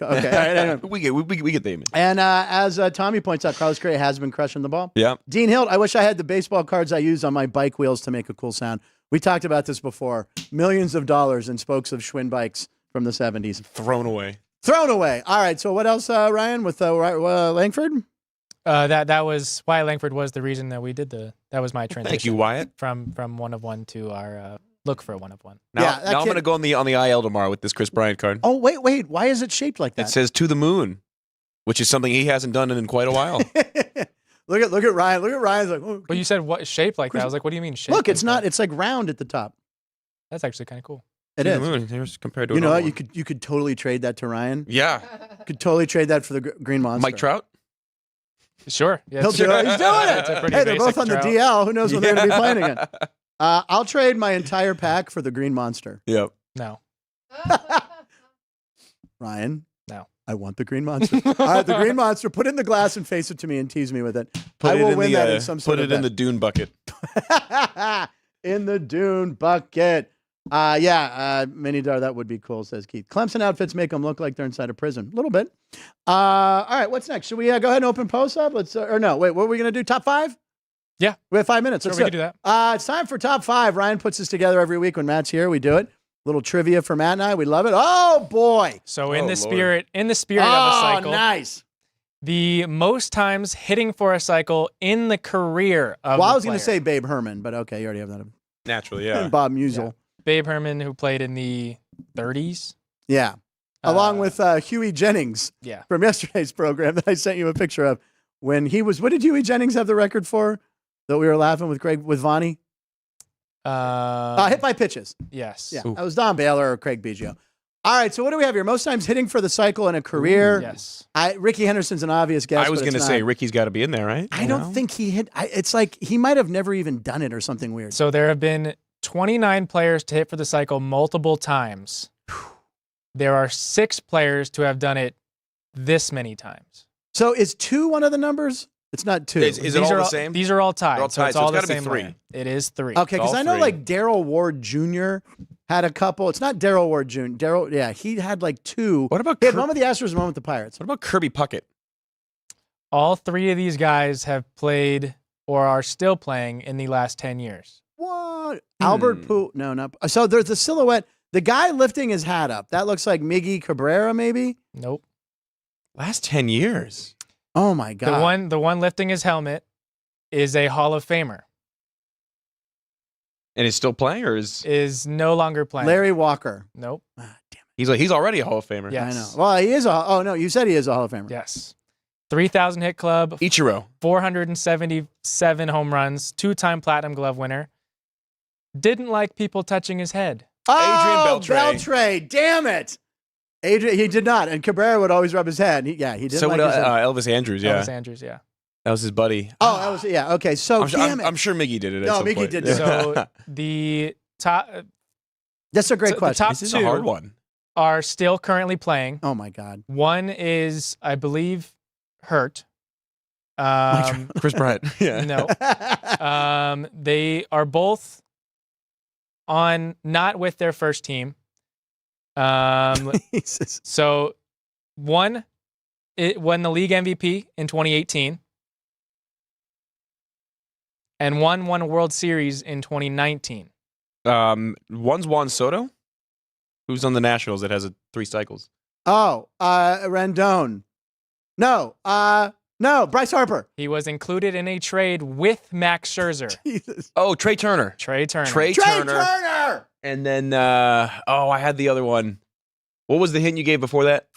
Okay. All right, anyway. we get the image. And as Tommy points out, Carlos Correa has been crushing the ball. Yeah. Dean Hilt, I wish I had the baseball cards I use on my bike wheels to make a cool sound. We talked about this before. Millions of dollars in spokes of Schwinn bikes from the 70s. Thrown away. Thrown away. All right. So what else, Ryan, with Langford? That was Wyatt Langford was the reason that we did that was my transition. Thank you, Wyatt. From 1 of 1 to our look for 1 of 1. Now I'm going to go on the IL tomorrow with this Chris Bryant card. Oh, wait. Why is it shaped like that? It says to the moon, which is something he hasn't done in quite a while. Look at Ryan. Look at Ryan's like, oh. But you said what shaped like that? I was like, what do you mean shaped? Look, it's like not. that? It's like round at the top. That's actually kind of cool. It to is. the moon. Here's compared to You know what? another one. You could totally trade that to Ryan. Yeah. Could totally trade that for the Green Monster. Mike Trout. Sure. Yeah, He'll do it. He's doing it. It's a pretty Hey, they're both basic on the trout. DL. Who knows when they're going to be playing again? I'll trade my entire pack for the Green Monster. Yep. No. Ryan. No. I want the Green Monster. All right, the Green Monster. Put it in the glass and face it to me and tease me with it. I will win that in some sort of in the Dune bucket. in the Dune bucket. Minidar, that would be cool, says Keith. Clemson outfits make them look like they're inside a prison. A little bit. All right, what's next? Should we go ahead and open post up? Let's what are we going to do? Top 5? Yeah. We have 5 minutes. Sure, Let's we can do that. It's time for top 5. Ryan puts this together every week when Matt's here. We do it. Little trivia for Matt and I. We love it. Oh boy. So Oh, in the Lord. spirit of a cycle, Nice. the most times hitting for a cycle in the career of Well, the I was going to player. say Babe Herman, but okay, you already have that. Naturally, yeah. And Bob Musial. Babe Herman, who played in the 30s. Yeah. Along with Huey Jennings Yeah. from yesterday's program that I sent you a picture of. When he was, what did Huey Jennings have the record for? That we were laughing with Vonnie? Hit by pitches. Yes. Yeah. That was Don Baylor or Craig Biggio. All right. So what do we have here? Most times hitting for the cycle in a career. Yes. Ricky Henderson's an obvious guess. I was going to say Ricky's got to be in there, right? I don't think he hit. It's like he might have never even done it or something weird. So there have been 29 players to hit for the cycle multiple times. There are 6 players to have done it this many times. So is 2 one of the numbers? It's not 2. Is it all the same? These are all tied. They're all tied, it's so all it's the gotta be same 3. way. It is 3. Okay, because all I know 3. like Darryl Ward Jr. had a couple. It's not Darryl Ward Jr. He had like 2. What about He had one with the Astros and one with the Pirates. What about Kirby Puckett? All 3 of these guys have played or are still playing in the last 10 years. What? Albert Poo? No, not. So there's the silhouette. The guy lifting his hat up. That looks like Miggy Cabrera, maybe. Nope. Last 10 years. Oh my God. The one lifting his helmet is a Hall of Famer. And is still playing, or is no longer playing. Larry Walker. Nope. Ah, damn he's already a Hall of Famer? Yeah. it. Yes. I know. Well, he is a. Oh no, you said he is a Hall of Famer. Yes. 3,000 hit club, Ichiro. 477 home runs, 2-time Platinum Glove winner. Didn't like people touching his head. Oh, Adrian Beltre. Damn it. Adrian, he did not. And Cabrera would always rub his head. He didn't So like would his head. Elvis Andrews, yeah. Elvis Andrews, yeah. That was his buddy. Oh, that was, yeah. Okay. So, I'm sure Miggy did it at No, some Miggy point. did do it. So the top that's a great the question. top This is 2 a hard one. are still currently playing. Oh my God. One is, I believe, hurt. Chris Bryant. Yeah. No. They are both on not with their first team. Jesus. So one won the league MVP in 2018. And one won a World Series in 2019. One's Juan Soto. Who's on the Nationals that has 3 cycles? Oh, Rendon. No, Bryce Harper. He was included in a trade with Max Scherzer. Jesus. Oh, Trey Turner. Trey Turner. Trey Turner. And then, I had the other one. What was the hint you gave before that?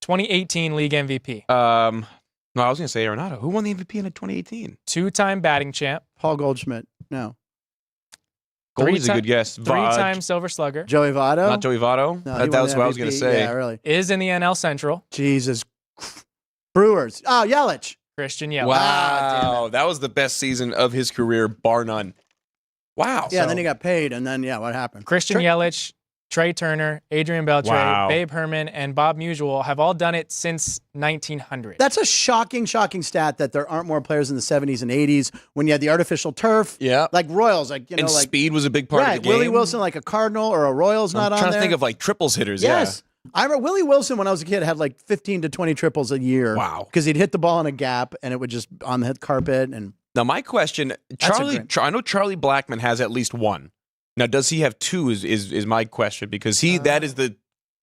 2018 league MVP. No, I was going to say Arenado. Who won the MVP in 2018? 2-time batting champ. Paul Goldschmidt. No. Goldie's a good guess. 3-time Silver Slugger. Joey Votto. Not Joey Votto. No, that was what I was going to say. Yeah, really. Is in the NL Central. Jesus. Brewers. Oh, Yelich. Christian Yelich. Wow. That was the best season of his career, bar none. Wow. Yeah, then he got paid, and then, what happened? Christian Yelich, Trey Turner, Adrian Beltre, Babe Herman, and Bob Musial have all done it since 1900. That's a shocking stat that there aren't more players in the 70s and 80s when you had the artificial turf. Yeah. Like Royals. And speed was a big part of the game. Willie Wilson, like a Cardinal or a Royals not on there. I'm trying to think of like triples hitters. Yes. Yeah. I remember Willie Wilson, when I was a kid, had like 15 to 20 triples a year. Wow. Because he'd hit the ball in a gap, and it would just on the carpet. And now my question, I know Charlie Blackmon has at least one. Now, does he have 2 is my question, because that is the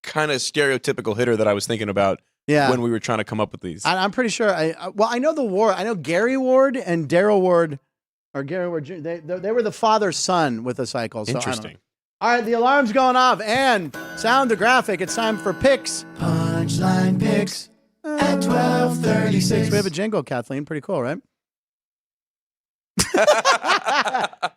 kind of stereotypical hitter that I was thinking about when we were trying to come up with these. I'm pretty sure. I know the Ward. I know Gary Ward and Darryl Ward, or Gary Ward. They were the father-son with a cycle. So interesting. All right, the alarm's going off, and sound the graphic. It's time for picks. Punchline picks at 12:36. We have a jingle, Kathleen. Pretty cool, right?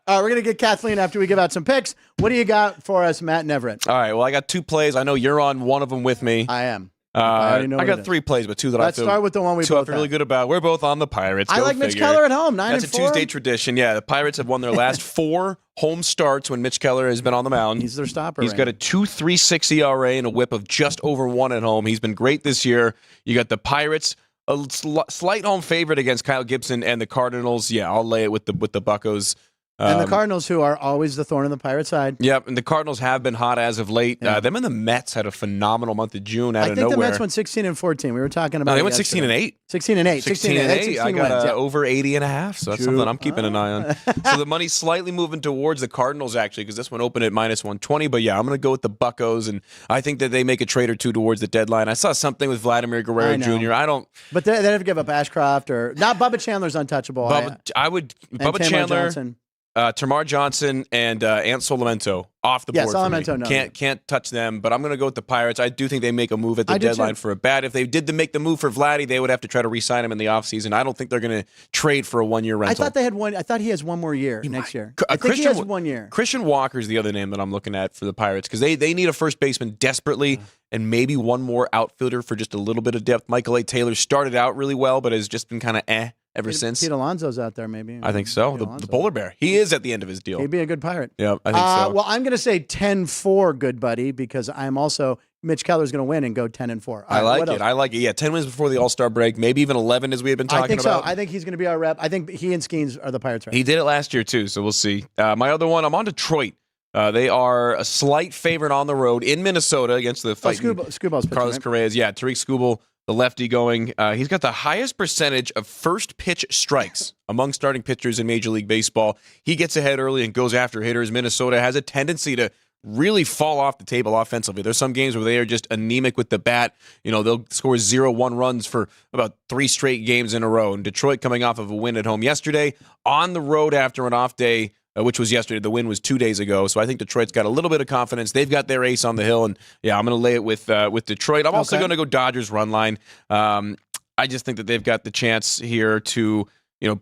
All right, we're going to get Kathleen after we give out some picks. What do you got for us, Matt Neverette? All right, well, I got 2 plays. I know you're on one of them with me. I am. I got 3 plays, but 2 that Let's start with the one we both feel really good about. We're both on the Pirates. I like Mitch Keller at home, 9-4. That's a Tuesday tradition. Yeah, the Pirates have won their last 4 home starts when Mitch Keller has been on the mound. He's their stopper. He's got a 2.36 ERA and a whip of just over 1 at home. He's been great this year. You got the Pirates, a slight home favorite against Kyle Gibson, and the Cardinals. Yeah, I'll lay it with the Buccos. And the Cardinals, who are always the thorn in the Pirate side. Yep, and the Cardinals have been hot as of late. Yeah. Them and the Mets had a phenomenal month of June out of nowhere. I think the Mets went 16-14. We were talking about. No, they went 16-8. 16-8. 16-8. I got over 80.5, so that's something I'm keeping an eye on. So the money's slightly moving towards the Cardinals, actually, because this one opened at -120. But yeah, I'm going to go with the Buccos, and I think that they make a trade or 2 towards the deadline. I saw something with Vladimir Guerrero Jr. I don't. But they have to give up Ashcroft or not. Bubba Chandler's untouchable. Bubba Chandler. Johnson. Tamar Johnson and Ant Solamento off the board. Yeah, Solamento, no. Can't touch them, but I'm going to go with the Pirates. I do think they make a move at the deadline for a bat. If they did make the move for Vladdy, they would have to try to re-sign him in the offseason. I don't think they're going to trade for a 1-year rental. I thought they had one. I thought he has one more year next year. I think he has 1 year. Christian Walker's the other name that I'm looking at for the Pirates, because they need a first baseman desperately, and maybe one more outfielder for just a little bit of depth. Michael A. Taylor started out really well, but has just been kind of ever since. Pete Alonso's out there, maybe. I think so. The polar bear. He is at the end of his deal. He'd be a good Pirate. Yeah, I think so. Well, I'm going to say 10-4, good buddy, because I'm also Mitch Keller's going to win and go 10-4. I like it. Yeah, 10 wins before the All-Star break, maybe even 11 as we have been talking about. So. I think he's going to be our rep. I think he and Skeens are the Pirates right. He did it last year too, so we'll see. My other one, I'm on Detroit. They are a slight favorite on the road in Minnesota against the fighting Scooball's pitching, Carlos right? Correa's. Yeah, Tariq Skubal, the lefty going. He's got the highest percentage of first pitch strikes among starting pitchers in Major League Baseball. He gets ahead early and goes after hitters. Minnesota has a tendency to really fall off the table offensively. There's some games where they are just anemic with the bat. They'll score 0-1 runs for about 3 straight games in a row. And Detroit coming off of a win at home yesterday, on the road after an off day, which was yesterday. The win was 2 days ago. So I think Detroit's got a little bit of confidence. They've got their ace on the hill. And yeah, I'm going to lay it with Detroit. I'm also going to go Dodgers run line. I just think that they've got the chance here to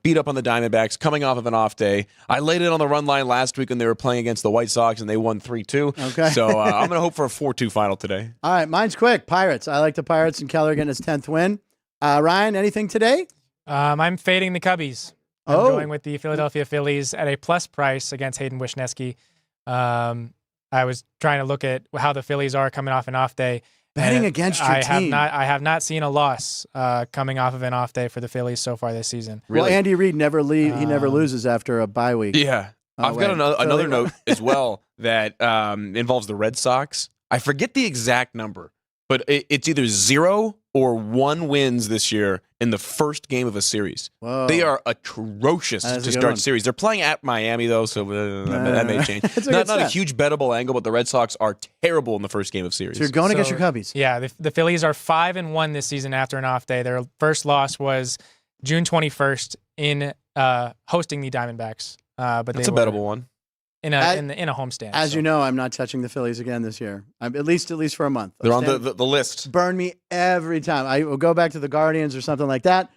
beat up on the Diamondbacks coming off of an off day. I laid it on the run line last week when they were playing against the White Sox, and they won 3-2. Okay. So I'm going to hope for a 4-2 final today. All right, mine's quick. Pirates. I like the Pirates, and Keller getting his 10th win. Ryan, anything today? I'm fading the Cubbies. I'm going with the Philadelphia Phillies at a plus price against Hayden Wishneski. I was trying to look at how the Phillies are coming off an off day. Betting against your team. I have not seen a loss coming off of an off day for the Phillies so far this season. Really? Well, Andy Reid never loses after a bye week. Yeah. I've got another note as well that involves the Red Sox. I forget the exact number, but it's either 0 or 1 wins this year in the first game of a series. Whoa. They are atrocious to start series. They're playing at Miami, though, so that may change. Not a huge bettable angle, but the Red Sox are terrible in the first game of series. So you're going against your Cubbies. Yeah, the Phillies are 5-1 this season after an off day. Their first loss was June 21st in hosting the Diamondbacks. But that's a bettable one. In a homestand. As you know, I'm not touching the Phillies again this year. At least for a month. They're on the list. Burn me every time. I will go back to the Guardians or something like that.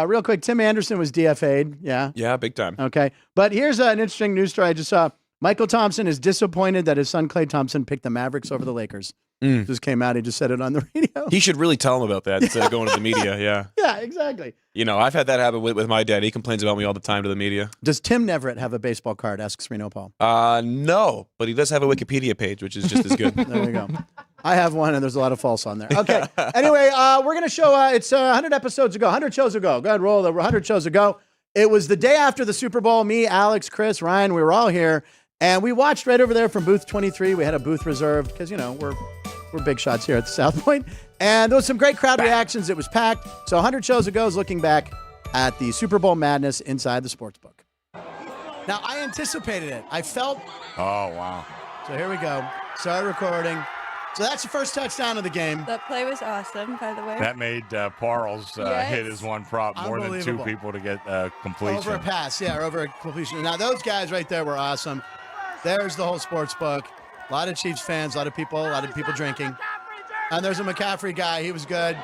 Real quick, Tim Anderson was DFA'd. Yeah. Yeah, big time. Okay. But here's an interesting news story I just saw. Michael Thompson is disappointed that his son Klay Thompson picked the Mavericks over the Lakers. Just came out. He just said it on the radio. He should really tell him about that instead of going to the media. Yeah. Yeah, exactly. I've had that happen with my dad. He complains about me all the time to the media. Does Tim Neverette have a baseball card? Asks Reno Paul. No, but he does have a Wikipedia page, which is just as good. There you go. I have one, and there's a lot of false on there. Okay. Anyway, we're going to show, it's 100 episodes ago, 100 shows ago. Go ahead, roll the 100 shows ago. It was the day after the Super Bowl. Me, Alex, Chris, Ryan, we were all here. And we watched right over there from booth 23. We had a booth reserved because, we're big shots here at the South Point. And there was some great crowd reactions. It was packed. So 100 shows ago is looking back at the Super Bowl madness inside the sportsbook. Now, I anticipated it. I felt... Oh, wow. So here we go. Start recording. So that's the first touchdown of the game. The play was awesome, by the way. That made Parles hit his one prop more than 2 people to get completion. Over a pass, or over a completion. Now, those guys right there were awesome. There's the whole sports book. A lot of Chiefs fans, a lot of people drinking. And there's a McCaffrey guy. He was good.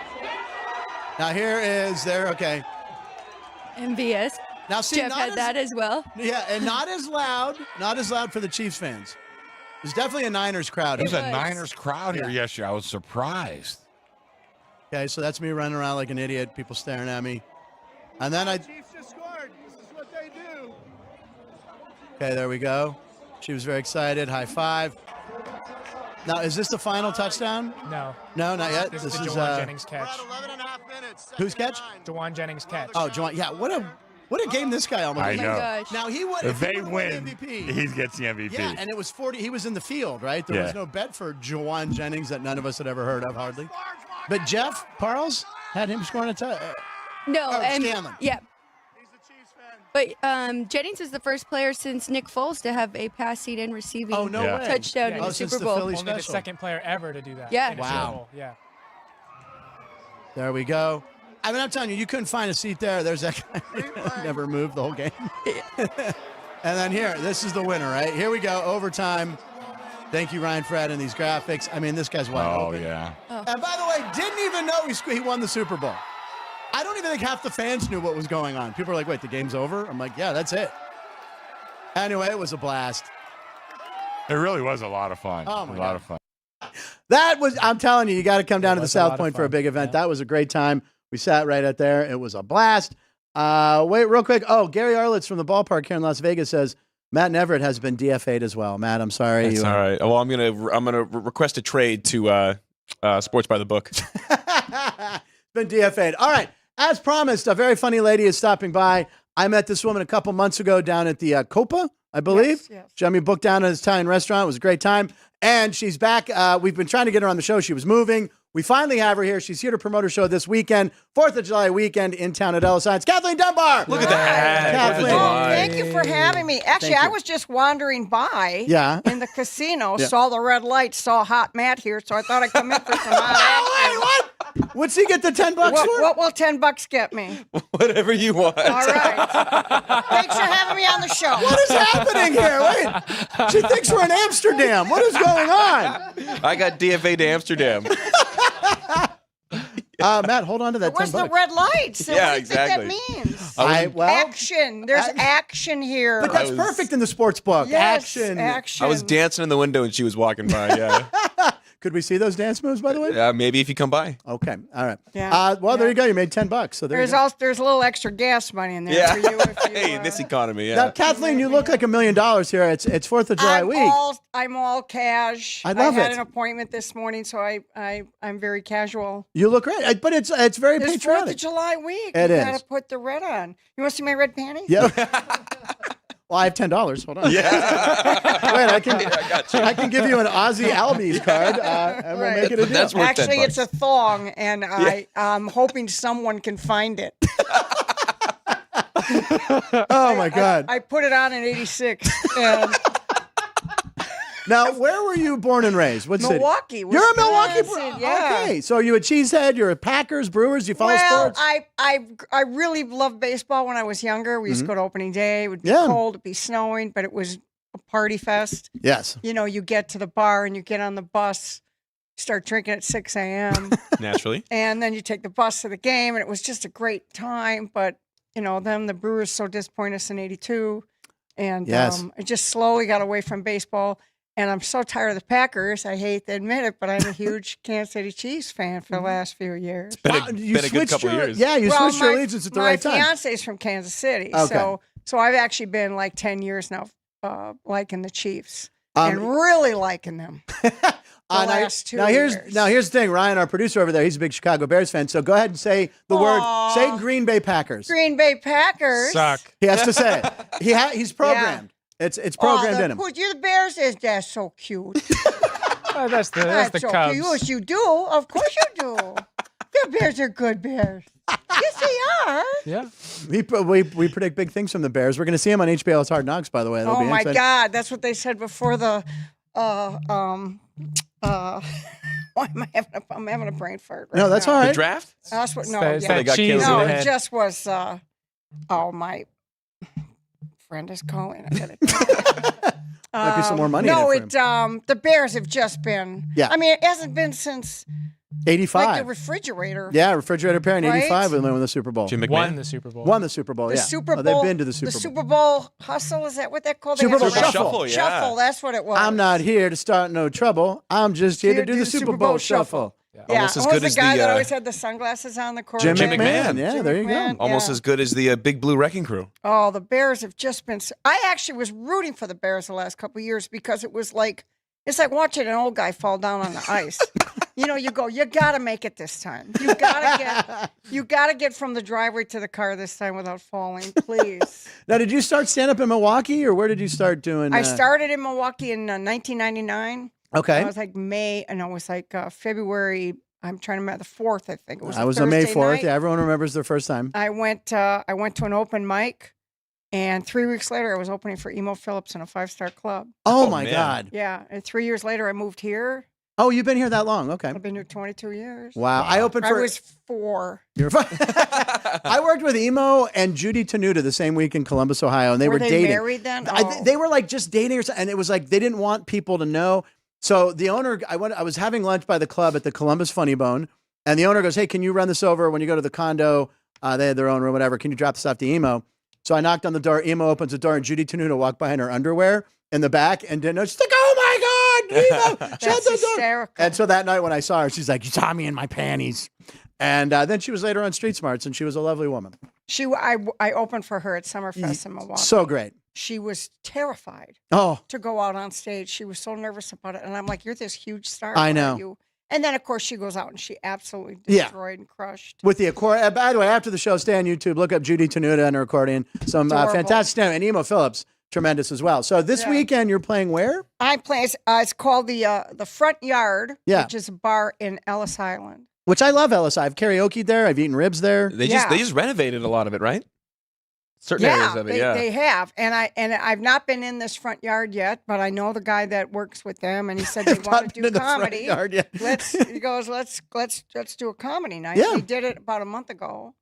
Now, okay. MVS. Now, see, Jeff had that as well. Yeah, and not as loud for the Chiefs fans. There's definitely a Niners crowd. There's a Niners crowd here yesterday. I was surprised. Okay, so that's me running around like an idiot, people staring at me. And then Chiefs just scored. This is what they do. Okay, there we go. She was very excited. High five. Now, is this the final touchdown? No. No, not yet. This is the Jawan Jennings catch. 11.5 minutes. Whose catch? Jawan Jennings catch. Oh, Jawan. Yeah, what a game this guy almost. I know. Gosh. Now he would. If they win win, the MVP, he gets the MVP. Yeah, and it was 40. He was in the field, right? There was no bet for Jawan Jennings that none of us had ever heard of, hardly. But Jeff Parles had him scoring a touchdown. No, and Scanlon. yeah. He's a Chiefs fan. But Jennings is the first player since Nick Foles to have a passing and receiving Oh, no way. touchdown in the since Super the Bowl. Philly Only the special. second player ever to do that. Yeah. in a Wow. Super Bowl. Yeah. There we go. I mean, I'm telling you couldn't find a seat there. There's that guy. Never moved the whole game. And then this is the winner, right? Here we go, overtime. Thank you, Ryan, for adding these graphics. I mean, this guy's wide open. Oh, yeah. And by the way, didn't even know he won the Super Bowl. I don't even think half the fans knew what was going on. People are like, wait, the game's over? I'm like, yeah, that's it. Anyway, it was a blast. It really was a lot of fun. Oh, my a God. lot of fun. I'm telling you got to come down to the was a lot South of Point for a fun. big event. Yeah. That was a great time. We sat right out there. It was a blast. Wait, real quick. Oh, Gary Arlitz from the ballpark here in Las Vegas says Matt Neverette has been DFA'd as well. Matt, I'm sorry. That's all right. Well, I'm gonna request a trade to Sports by the Book. Been DFA'd. All right. As promised, a very funny lady is stopping by. I met this woman a couple months ago down at the Copa, I believe. Yes. She had me booked down at his Italian restaurant. It was a great time. And she's back. We've been trying to get her on the show. She was moving. We finally have her here. She's here to promote her show this weekend, 4th of July weekend in town at Ellis Science. Kathleen Dunbar. Look at that. Kathleen. Well, thank you for having me. Actually, Thank you. I was just wandering by Yeah. in the casino, Yeah. saw the red lights, saw Hot Matt here, so I thought I'd come in for some hot action. What? What's he get the $10 for? What will $10 get me? Whatever you want. All right. Thanks for having me on the show. What is happening here? Wait. She thinks we're in Amsterdam. What is going on? I got DFA to Amsterdam. Matt, hold on to that Where's $10. the red lights? So Yeah, what do you exactly. think that means? Action. There's I- action here. But that's perfect in the sports book. Yes, Action. action. I was dancing in the window and she was walking by. Yeah. Could we see those dance moves, by the way? Maybe if you come by. Okay. All right. Yeah. Well, there Yeah. you go. You made $10. So there's There's a little extra gas money in there Yeah. for you. If you Hey, in this economy, yeah. Now, Kathleen, you look like $1 million here. It's 4th of July week. I'm all cash. I love had it. an appointment this morning, so I'm very casual. You look great, but it's very It's 4th of patriotic. July week. It you is. gotta put the red on. You want to see my red panties? Yeah. Well, I have $10. Hold on. Yeah. Wait, I got you. I can give you an Aussie Albies card, and we'll make it a deal. That's worth Actually, $10. it's a thong, and I'm hoping someone can find it. Oh my God! I put it on in '86. And Now, where were you born and raised? What city? Milwaukee. You're a Milwaukee. Wisconsin, yeah. Okay, so are you a cheesehead? You're a Packers, Brewers. You follow sports? I really loved baseball when I was younger. We used to go to opening day. It would be cold, it'd be snowing, but it was a party fest. Yes. You know, you get to the bar and you get on the bus, start drinking at 6 a.m. Naturally. And then you take the bus to the game, and it was just a great time. But, you know, then the Brewers so disappointed us in '82. And it just slowly got away from baseball. And I'm so tired of the Packers. I hate to admit it, but I'm a huge Kansas City Chiefs fan for the last few years. Been a good couple years. Yeah, you switched your allegiance at the right time. My fiance is from Kansas City, Okay. so I've actually been like 10 years now liking the Chiefs and really liking them. Last 2 years. Now here's the thing, Ryan, our producer over there, he's a big Chicago Bears fan. So go ahead and say the word. Say Green Bay Packers. Green Bay Packers Suck. He has to say it. He's programmed. It's programmed in him. You're the Bears. That's so cute. Oh, that's the so Cubs. cute. Yes, you do. Of course you do. The Bears are good Bears. Yes, they are. Yeah. We predict big things from the Bears. We're going to see him on HBO's Hard Knocks, by the way. That'll Oh be my exciting. God, that's what they said before the. Why am I having I'm having a brain fart right No, that's now. all right. The draft? That's what. No, It's yeah. that got cheese killed. in No, the it head. just was. My friend is calling. I gotta. Might be some more money. No, in it for him. the Bears have just been. Yeah. I mean, it hasn't been since 85. like the refrigerator. Yeah, refrigerator pair in Right? 85 when they won the Super Bowl. Jim McMahon? Won the Super Bowl. Won the Super Bowl, The yeah. Super Bowl. Oh, they've been to the Super The Bowl. Super Bowl hustle, is that what they're called? They Super have Bowl a Shuffle. Yeah. Shuffle, that's what it was. I'm not here to start no trouble. I'm just here to do the Super Bowl Shuffle. Yeah, Almost as who was good the as guy the, that always had the sunglasses on the court? Jim Jim McMahon. McMahon. Yeah, Jim there you McMahon. go. Almost as good as the Big Blue Wrecking Crew. Oh, the Bears have just been. I actually was rooting for the Bears the last couple of years because it was like it's like watching an old guy fall down on the ice. You know, you go, you got to make it this time. You got to get from the driveway to the car this time without falling, please. Now, did you start stand up in Milwaukee, or where did you start doing? I started in Milwaukee in 1999. Okay. It was like February. I'm trying to remember the 4th, I think. It was. I a was on May Thursday 4th. night. Yeah, everyone remembers their first time. I went to an open mic, and 3 weeks later, I was opening for Emo Phillips in a 5-star club. Oh my man. God. Yeah, and 3 years later, I moved here. Oh, you've been here that long? Okay. I've been here 22 years. Wow. I opened I for. was 4. You're fine. I worked with Emo and Judy Tenuta the same week in Columbus, Ohio, and they were they dating. married then? Oh. They were like just dating or something, and it was like they didn't want people to know. So the owner, I was having lunch by the club at the Columbus Funny Bone, and the owner goes, "Hey, can you run this over when you go to the condo? They had their own room, whatever. Can you drop this off to Emo?" So I knocked on the door. Emo opens the door, and Judy Tenuta walked by in her underwear in the back and didn't know. She's like, "Oh my God, Emo, shut That's the door!" hysterical. And so that night when I saw her, she's like, "You saw me in my panties." And then she was later on Street Smarts, and she was a lovely woman. I opened for her at Summerfest in Milwaukee. So great. She was terrified Oh, to go out on stage. She was so nervous about it. And I'm like, you're this huge star. I Why know. are you? And then, of course, she goes out and she absolutely Yeah. destroyed and crushed. with the accordion. By the way, after the show, stay on YouTube. Look up Judy Tenuta and her accordion. Some Adorable. fantastic stuff. And Emo Phillips, tremendous as well. So this weekend, you're playing where? I play, it's called the Front Yard, Yeah. which is a bar in Ellis Island. Which I love, Ellis. I've karaoke'd there. I've eaten ribs there. They Yeah. just renovated a lot of it, right? Certain areas of it, they have, and I've not been in this Front Yard yet, but I know the guy that works with them, and he said they I've want not to been do in the Front comedy. Yard yet. He goes, let's do a comedy night. Yeah. We did it about a month ago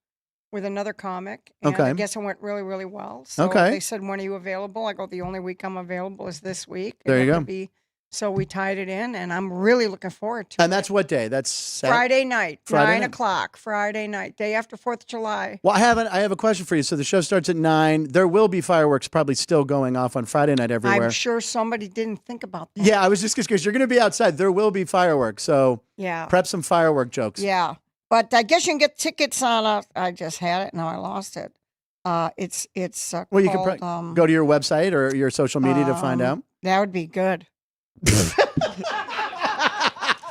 with another comic, and Okay. I guess it went really, really well. So Okay. they said, when are you available? I go, the only week I'm available is this week. There you It had go. to be- So we tied it in, and I'm really looking forward to it. And that's what day? That's Friday night, Friday 9 night. o'clock, Friday night, day after 4th of July. Well, I have a question for you. So the show starts at 9. There will be fireworks probably still going off on Friday night everywhere. I'm sure somebody didn't think about that. Yeah, I was just because you're going to be outside. There will be fireworks. So Yeah. prep some firework jokes. Yeah. But I guess you can get tickets on I just had it. Now I lost it. It's Well, you can called, go to your website or your social media to find out. That would be good.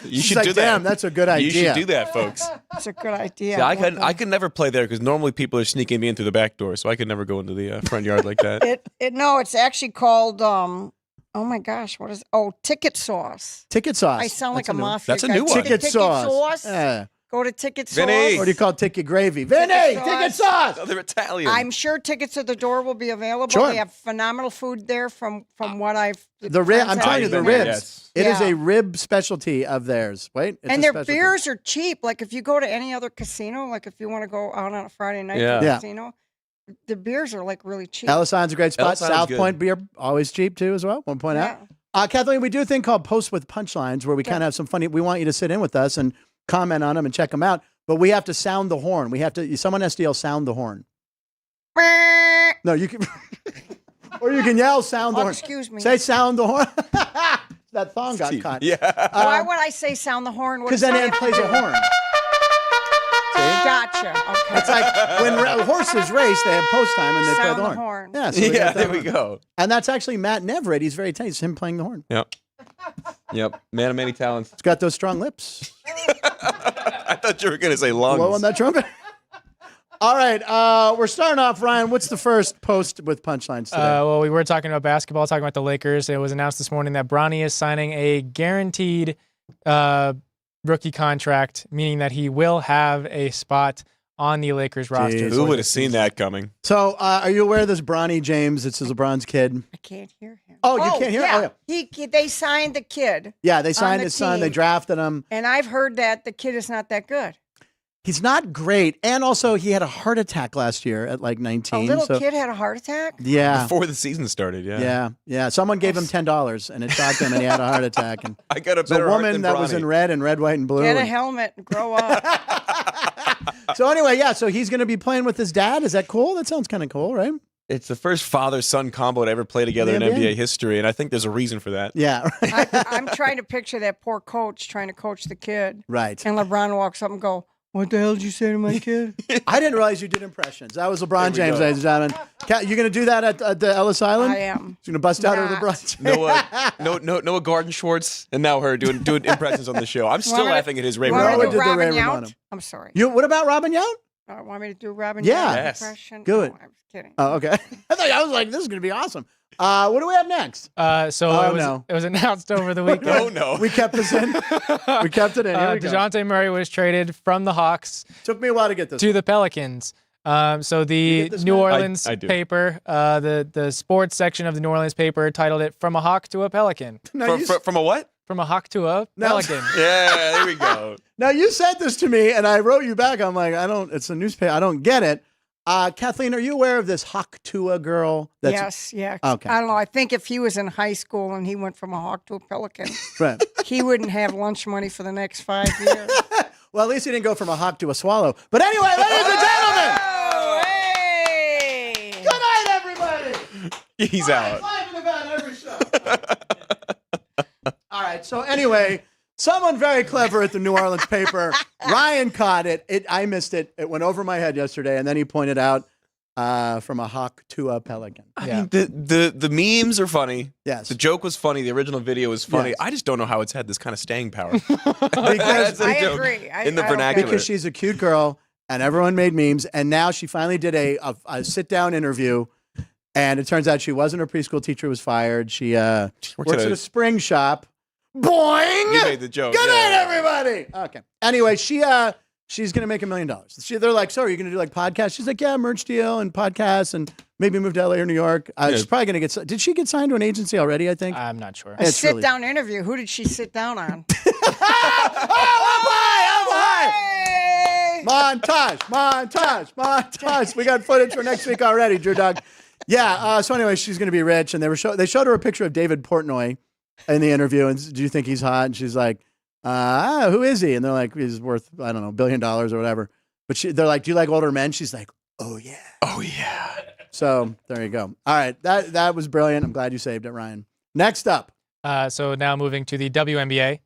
You She's should like, do that. damn, that's a good idea. You should do that, folks. That's a good idea. See, I could never play there because normally people are sneaking me in through the back door, so I could never go into the front yard like that. No, it's actually called. Oh my gosh, what is? Ticket sauce. Ticket sauce. I sound like a mafia. That's a guy. new one. Ticket sauce. Go to Ticket Sauce. Vinny. Or do you call it ticket gravy? Vinny, ticket sauce. Oh, they're Italian. I'm sure tickets at the door will be available. Sure. They have phenomenal food there from what I've. The rib. I'm telling you, the ribs. Yes. It is a rib specialty of theirs. Wait, it's and a their specialty. beers are cheap. Like if you go to any other casino, like if you want to go out on a Friday night Yeah. to a Yeah. casino, the beers are like really cheap. Alison's a great spot. Alison's South good. Point beer, always cheap too, as well. One point Yeah. out. Kathleen, we do a thing called Post with Punchlines where we kind of have some funny. We want you to sit in with us and comment on them and check them out. But we have to sound the horn. We have to. Someone has to yell, "Sound the horn." No, you can, or you can yell, "Sound the horn." Excuse me. Say, "Sound the horn." That thong got caught. Yeah. Why would I say sound the horn? Because then it plays a horn. Gotcha. Okay. It's like when horses race, they have post time and they play Sound the the horn. horn. Yeah, so we Yeah, got that there we horn. go. And that's actually Matt Neverette. He's very talented. It's him playing the horn. Yep. Yep. Man of many talents. He's got those strong lips. I thought you were going to say lungs. Blow on that trumpet. All right, we're starting off. Ryan, what's the first post with punchlines today? Well, we were talking about basketball, talking about the Lakers. It was announced this morning that Bronny is signing a guaranteed rookie contract, meaning that he will have a spot on the Lakers roster. Who would have seen that coming? So, are you aware of this Bronny James? It's LeBron's kid. I can't hear him. Oh, you can't hear? Yeah. Oh, yeah. They signed the kid. Yeah, they signed the his son. team. They drafted him. And I've heard that the kid is not that good. He's not great, and also he had a heart attack last year at like 19. A little kid had a heart attack? Yeah. Before the season started, yeah. Yeah. Someone gave him $10, and it shocked him, and he had a heart attack. And I got a the better heart woman than that was Bronny. in red, white, and blue. Get a and- helmet and grow up. So anyway, yeah. So he's going to be playing with his dad. Is that cool? That sounds kind of cool, right? It's the first father-son combo to ever play together in NBA. NBA history, and I think there's a reason for that. Yeah. I'm trying to picture that poor coach trying to coach the kid. Right. And LeBron walks up and go, "What the hell did you say to my kid?" I didn't realize you did impressions. That was LeBron There we James, go. ladies and gentlemen. You going to do that at the Ellis Island? I am. She's going to bust out her Not. LeBron James. Noah Garden Schwartz, and now her doing impressions on the show. I'm still Want me to- laughing at his Ray Want me Noah to did do the Robin Ray Yount? Romano. I'm sorry. What about Robin Yount? Want me to do Robin Yeah. Yount Yes. impression? Do it. No, I was kidding. Oh, okay. I was like, this is going to be awesome. What do we have next? It was announced over the weekend. Oh, no. We kept this in. We kept it in. Here we go. DeJounte Murray was traded from the Hawks Took me a while to get this. to the Pelicans. So the get this, New Matt? Orleans I do. paper, the sports section of the New Orleans paper titled it "From a Hawk to a Pelican." Now, From a what? From a hawk to a No. pelican. Yeah, there we go. now you sent this to me, and I wrote you back. I'm like, it's a newspaper. I don't get it. Kathleen, are you aware of this Hawk-Tua girl? Yes, yeah. Okay. I don't know. I think if he was in high school and he went from a hawk to a pelican, Right. he wouldn't have lunch money for the next 5 years. Well, at least he didn't go from a hawk to a swallow. But anyway, ladies and gentlemen, Oh, hey! good night, everybody. He's out. Live and about every show. All right. So anyway, someone very clever at the New Orleans paper, Ryan caught it. I missed it. It went over my head yesterday, and then he pointed out from a hawk to a pelican. I mean, the memes are funny. Yes. The joke was funny. The original video was funny. Yes. I just don't know how it's had this kind of staying power. Because, I agree. In the I don't vernacular. because she's a cute girl, and everyone made memes, and now she finally did a sit-down interview. And it turns out she wasn't a preschool teacher, was fired. She works at a spring shop. Boing! You made the joke. Good yeah. night, everybody. Okay. Anyway, she's gonna make $1 million. They're like, so are you gonna do like podcasts? She's like, yeah, merch deal and podcasts, and maybe move to LA or New York. She's probably gonna get. Did she get signed to an agency already? I think. I'm not sure. A sit-down interview. Who did she sit down on? Up high! Montage. We got footage for next week already, Drew Dog. Yeah. So anyway, she's gonna be rich, and they showed her a picture of David Portnoy in the interview, and do you think he's hot? And she's like, who is he? And they're like, he's worth, I don't know, $1 billion or whatever. But they're like, do you like older men? She's like, oh yeah. Oh, yeah. So there you go. All right. That was brilliant. I'm glad you saved it, Ryan. Next up. So now moving to the WNBA,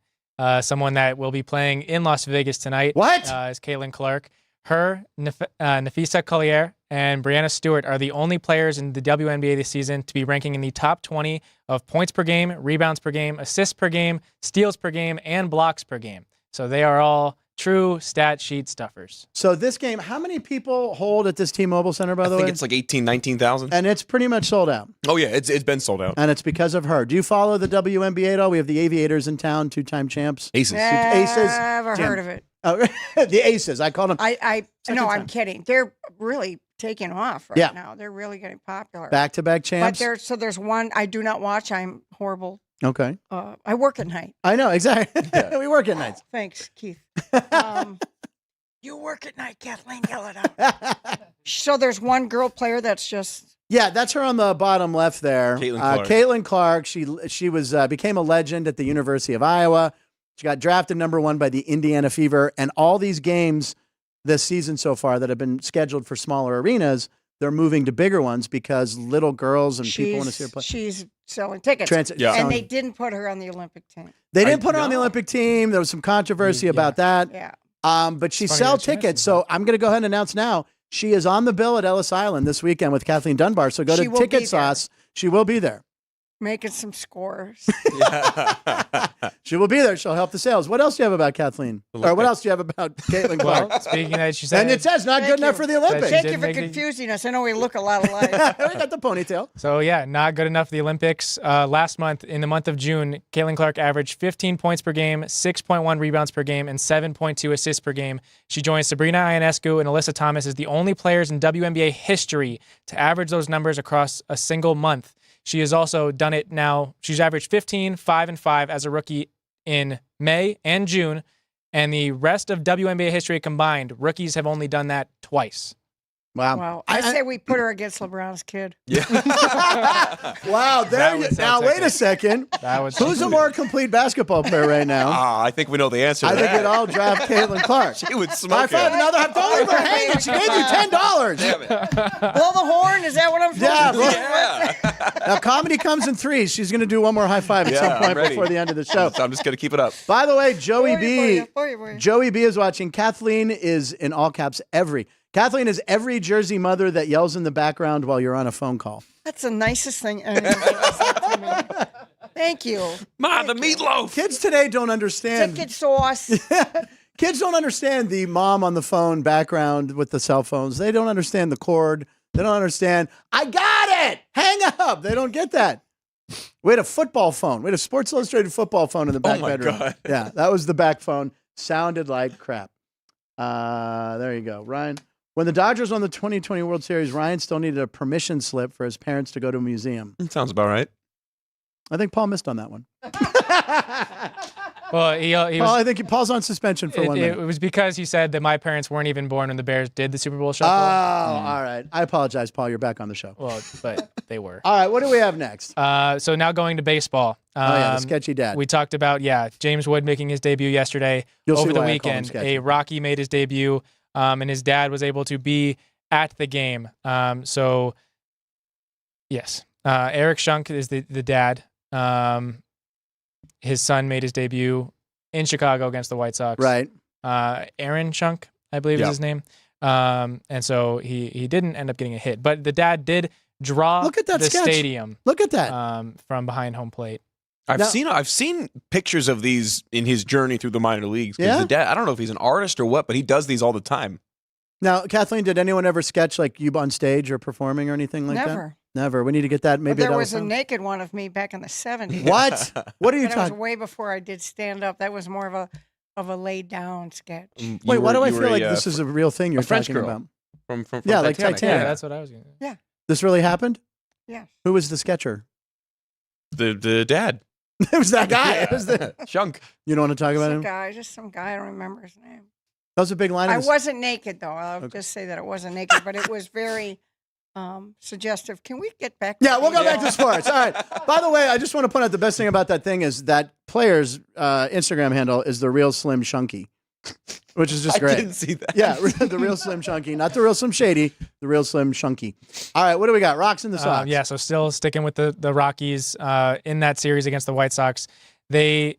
someone that will be playing in Las Vegas tonight. What? Is Caitlin Clark. Her, Nafisa Collier, and Brianna Stewart are the only players in the WNBA this season to be ranking in the top 20 of points per game, rebounds per game, assists per game, steals per game, and blocks per game. So they are all true stat sheet stuffers. So this game, how many people hold at this T-Mobile Center, by the way? I think it's like 18, 19,000. And it's pretty much sold out. Oh, yeah, it's been sold out. And it's because of her. Do you follow the WNBA at all? We have the Aviators in town, 2-time champs. Aces. Aces. Never heard of it. Oh, the Aces. I called them. I'm kidding. They're really taking off right now. They're really getting popular. Back-to-back champs. But there's one I do not watch. I'm horrible. Okay. I work at night. I know, exactly. We work at nights. Thanks, Keith. You work at night, Kathleen, yell it out. So there's one girl player that's just... Yeah, that's her on the bottom left there. Caitlin Caitlin Clark. Clark. She was became a legend at the University of Iowa. She got drafted #1 by the Indiana Fever. And all these games this season so far that have been scheduled for smaller arenas, they're moving to bigger ones because little girls and people want to see her play. She's selling tickets. And they didn't put her on the Olympic team. They didn't put her on the Olympic team. There was some controversy about that. Yeah. But she sells tickets. So I'm going to go ahead and announce now. She is on the bill at Ellis Island this weekend with Kathleen Dunbar. So go to Ticket Sauce. She will be there. Making some scores. She will be there. She'll help the sales. What else do you have about Kathleen? Or what else do you have about Caitlin Clark? Well, speaking of that, she said... And it says not good enough for the Olympics. Thank you for confusing us. I know we look a lot alike. We got the ponytail. So, yeah, not good enough for the Olympics. Last month, in the month of June, Caitlin Clark averaged 15 points per game, 6.1 rebounds per game, and 7.2 assists per game. She joins Sabrina Ionescu and Alyssa Thomas as the only players in WNBA history to average those numbers across a single month. She has also done it now. She's averaged 15, 5, and 5 as a rookie in May and June. And the rest of WNBA history combined, rookies have only done that twice. Wow. I say we put her against LeBron's kid. Yeah. Wow. There you now, wait a second. Who's a more complete basketball player right now? I think we know the answer to I think that. we'd all draft Caitlin Clark. She would High smoke five it. another. Don't leave her hanging. She gave you $10. Damn it. Blow the horn? Is that what I'm supposed to do? Now, comedy comes in threes. She's going to do one more high five at some point before the end of the show. So I'm just going to keep it up. By the way, Joey B. For you. Joey B is watching. Kathleen is in all caps Kathleen is every Jersey mother that yells in the background while you're on a phone call. That's the nicest thing anyone said to me. Thank you. Ma, the meatloaf. Kids today don't understand. Ticket sauce. Kids don't understand the mom on the phone background with the cell phones. They don't understand the cord. They don't understand, I got it. Hang up. They don't get that. We had a football phone. We had a Sports Illustrated football phone in the back bedroom. God. Yeah, that was the back phone. Sounded like crap. There you go. Ryan. When the Dodgers won the 2020 World Series, Ryan still needed a permission slip for his parents to go to a museum. Sounds about right. I think Paul missed on that one. Well, he was, I think Paul's on suspension for 1 minute. It was because he said that my parents weren't even born when the Bears did the Super Bowl Oh, shuffle. all right. I apologize, Paul. You're back on the show. Well, but they were. All right. What do we have next? So now going to baseball. The sketchy dad. We talked about, James Wood making his debut yesterday. You'll over see the why I call him weekend. sketchy. A Rocky made his debut, and his dad was able to be at the game. Yes. Eric Shunk is the dad. His son made his debut in Chicago against the White Sox. Right. Aaron Shunk, I believe is his name. And so he didn't end up getting a hit. But the dad did draw Look at that the sketch. stadium. Look at that. From behind home plate. I've seen pictures of these in his journey through the minor leagues. Yeah? The dad, I don't know if he's an artist or what, but he does these all the time. Now, Kathleen, did anyone ever sketch like you on stage or performing or anything like that? Never. Never. We need to get that. Maybe But there was a naked one of me back in the 70s. What? What are you That was talking? way before I did stand up. That was more of a laid down sketch. Wait, why do I feel like this is a real thing you're French talking girl. about? From Yeah, like Titanic. Titanic. Yeah, that's what I was going to Yeah. This really happened? Yeah. Who was the sketcher? The dad. It was that guy. It was the Shunk. You don't want to talk about him? Just some guy. I don't remember his name. That was a big line. I wasn't naked, though. I'll just say that it wasn't naked, but it was very suggestive. Can we get back? Yeah, we'll go back to sports. All right. By the way, I just want to point out the best thing about that thing is that player's Instagram handle is the real Slim Chunky, which is just great. I didn't see that. Yeah, the real Slim Chunky, not the real Slim Shady, the real Slim Chunky. All right, what do we got? Rocks in the Sox. so still sticking with the Rockies in that series against the White Sox. They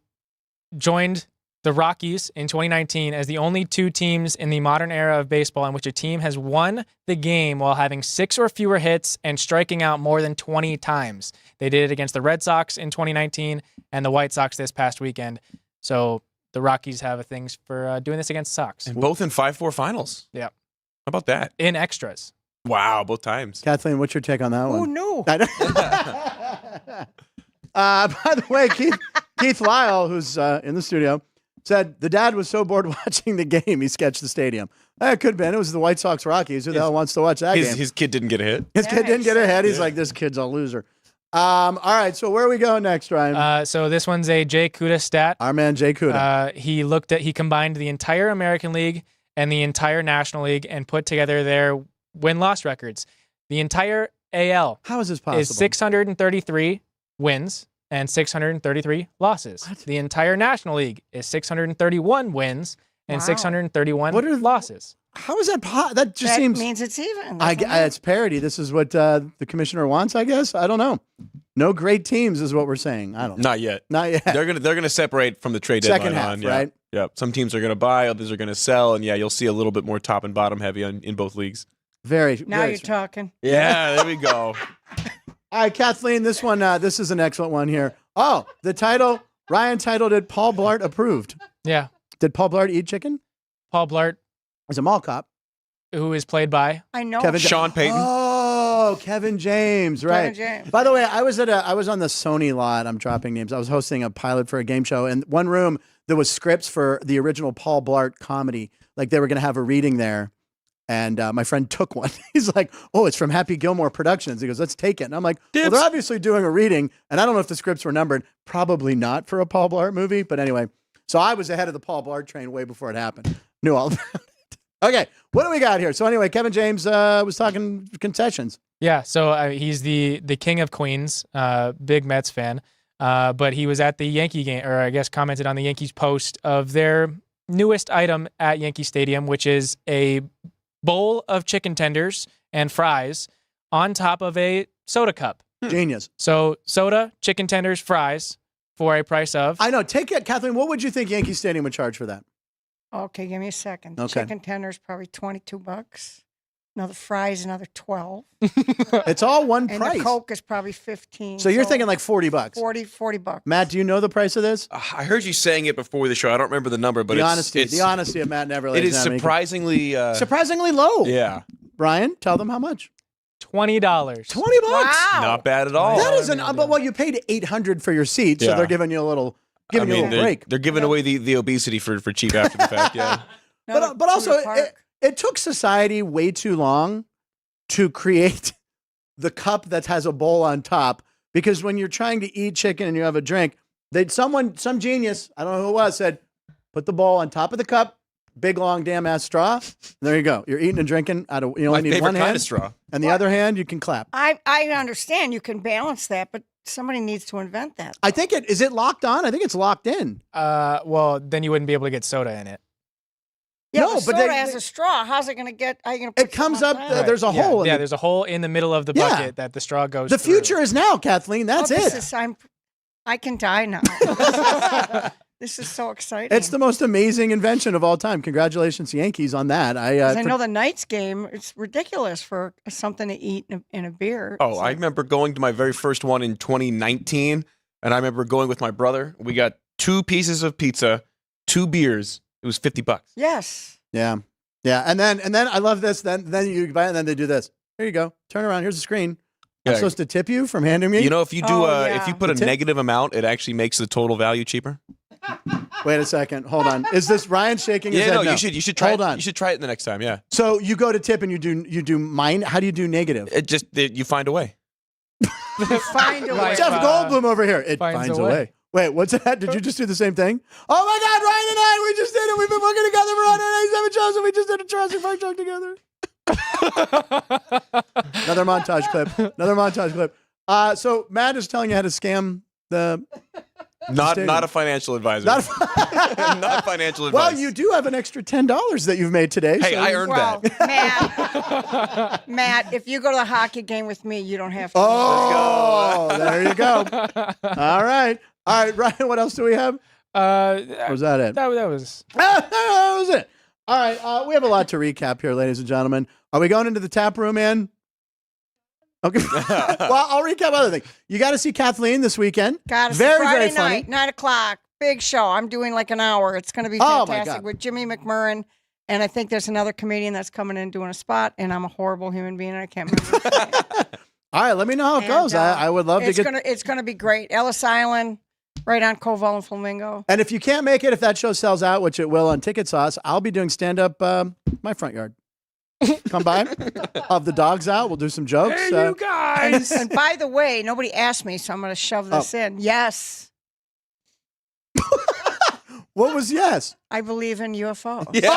joined the Rockies in 2019 as the only two teams in the modern era of baseball in which a team has won the game while having 6 or fewer hits and striking out more than 20 times. They did it against the Red Sox in 2019 and the White Sox this past weekend. So the Rockies have a thing for doing this against Sox. And both in 5-4 finals. Yeah. How about that? In extras. Wow, both times. Kathleen, what's your take on that one? Oh, no. By the way, Keith Lyle, who's in the studio, said the dad was so bored watching the game, he sketched the stadium. It could have been. It was the White Sox Rockies. Who the hell wants to watch that game? His kid didn't get a hit. His kid didn't get a hit. He's like, this kid's a loser. All right, so where are we going next, Ryan? So this one's a Jay Kuda stat. Our man Jay Kuda. He combined the entire American League and the entire National League and put together their win-loss records. The entire AL How is this possible? is 633 wins and 633 losses. What? The entire National League is 631 wins and 631 losses. How is that possible? That just that seems... means it's even. It's parity. This is what the commissioner wants, I guess. I don't know. No great teams is what we're saying. I don't know. Not yet. Not yet. They're gonna separate from the trade deadline Second half, on. Yeah. right? Yeah. Some teams are gonna buy, others are gonna sell, and you'll see a little bit more top and bottom heavy in both leagues. Very. Now very you're strong. talking. Yeah, there we go. All right, Kathleen, this one, this is an excellent one here. Oh, the title, Ryan titled it Paul Blart Approved. Yeah. Did Paul Blart eat chicken? Paul Blart, He's a mall cop. who is played by I know. Sean Payton. Oh, Kevin James, right. Kevin James. By the way, I was on the Sony lot. I'm dropping names. I was hosting a pilot for a game show. And one room, there was scripts for the original Paul Blart comedy. Like they were going to have a reading there. And my friend took one. He's like, oh, it's from Happy Gilmore Productions. He goes, let's take it. And I'm like, well, they're obviously doing a reading. And I don't know if the scripts were numbered. Probably not for a Paul Blart movie. But anyway, so I was ahead of the Paul Blart train way before it happened. Knew all about it. Okay, what do we got here? So anyway, Kevin James was talking concessions. Yeah, so he's the king of Queens, big Mets fan. But he was at the Yankee game, or I guess commented on the Yankees post of their newest item at Yankee Stadium, which is a bowl of chicken tenders and fries on top of a soda cup. Genius. So soda, chicken tenders, fries for a price of... I know. Take it, Kathleen. What would you think Yankee Stadium would charge for that? Okay, give me a second. Okay. Chicken tenders probably $22. Another fries, another 12. It's all one And price. the Coke is probably 15. So you're thinking like $40. $40. Matt, do you know the price of this? I heard you saying it before the show. I don't remember the number, but The it's honesty of Matt Neverette. It is surprisingly surprisingly low. Yeah. Brian, tell them how much. $20. $20. Wow. Not bad at all. That is but well, you paid $800 for your seat, so Yeah. they're giving you a little break. They're giving away the obesity for cheap after the fact. Yeah. But also, it took society way too long to create the cup that has a bowl on top, because when you're trying to eat chicken and you have a drink, some genius, I don't know who it was, said, put the bowl on top of the cup, big long damn ass straw. And there you go. You're eating and drinking out of, you only need one kind hand, of straw. and the other hand you can clap. I understand you can balance that, but somebody needs to invent that. I think is it locked on? I think it's locked in. Well, then you wouldn't be able to get soda in it. Yeah, No, but but soda has a straw. How's it going to get? How are you going to? It comes up. There's a hole. Yeah, there's a hole in the middle of the Yeah. bucket that the straw goes The through. future is now, Kathleen. That's it. I can die now. This is so exciting. It's the most amazing invention of all time. Congratulations, Yankees, on that. 'Cause I know the Knights game. It's ridiculous for something to eat in a beer. Oh, I remember going to my very first one in 2019, and I remember going with my brother. We got 2 pieces of pizza, 2 beers. It was $50. Yes. Yeah. And then I love this. Then you buy it, and then they do this. Here you go. Turn around. Here's the screen. I'm Yeah. supposed to tip you from handing me. You know, if you do yeah. if you put a Tip. negative amount, it actually makes the total value cheaper. Wait a second. Hold on. Is this Ryan shaking his Yeah, head? no, No. you should try. Hold it. on. You should try it the next time. Yeah, So you go to tip and you do mine. How do you do negative? you find a way. Find a way. Jeff Goldblum over here. It finds finds a a way. way. Wait, what's that? Did you just do the same thing? Oh my God, Ryan and I, we just did it. We've been working together for 187 shows, and we just did a Jurassic Park joke together. Another montage clip. So Matt is telling you how to scam the. Not a financial advisor. Not financial advice. Well, you do have an extra $10 that you've made today. Hey, so I earned that. Matt, if you go to the hockey game with me, you don't have to. Oh, there you go. All right, Ryan. What else do we have? Was that it? That was. That was it. All right. We have a lot to recap here, ladies and gentlemen. Are we going into the tap room, Ann? Okay. Well, I'll recap other things. You got to see Kathleen this weekend. Got to see very, Friday very funny. night, 9 o'clock. Big show. I'm doing like an hour. It's going to be fantastic with Jimmy McMurrin. And I think there's another comedian that's coming in doing a spot. And I'm a horrible human being. And I can't remember. All right. Let me know how it goes. I would love to get. It's going to be great. Ellis Island, right on Koval and Flamingo. And if you can't make it, if that show sells out, which it will on Ticket Sauce, I'll be doing stand-up my front yard. Come by. Of the dogs out. We'll do some jokes. Hey, you guys. And by the way, nobody asked me, so I'm going to shove this in. Yes. What was yes? I believe in UFOs. Yeah.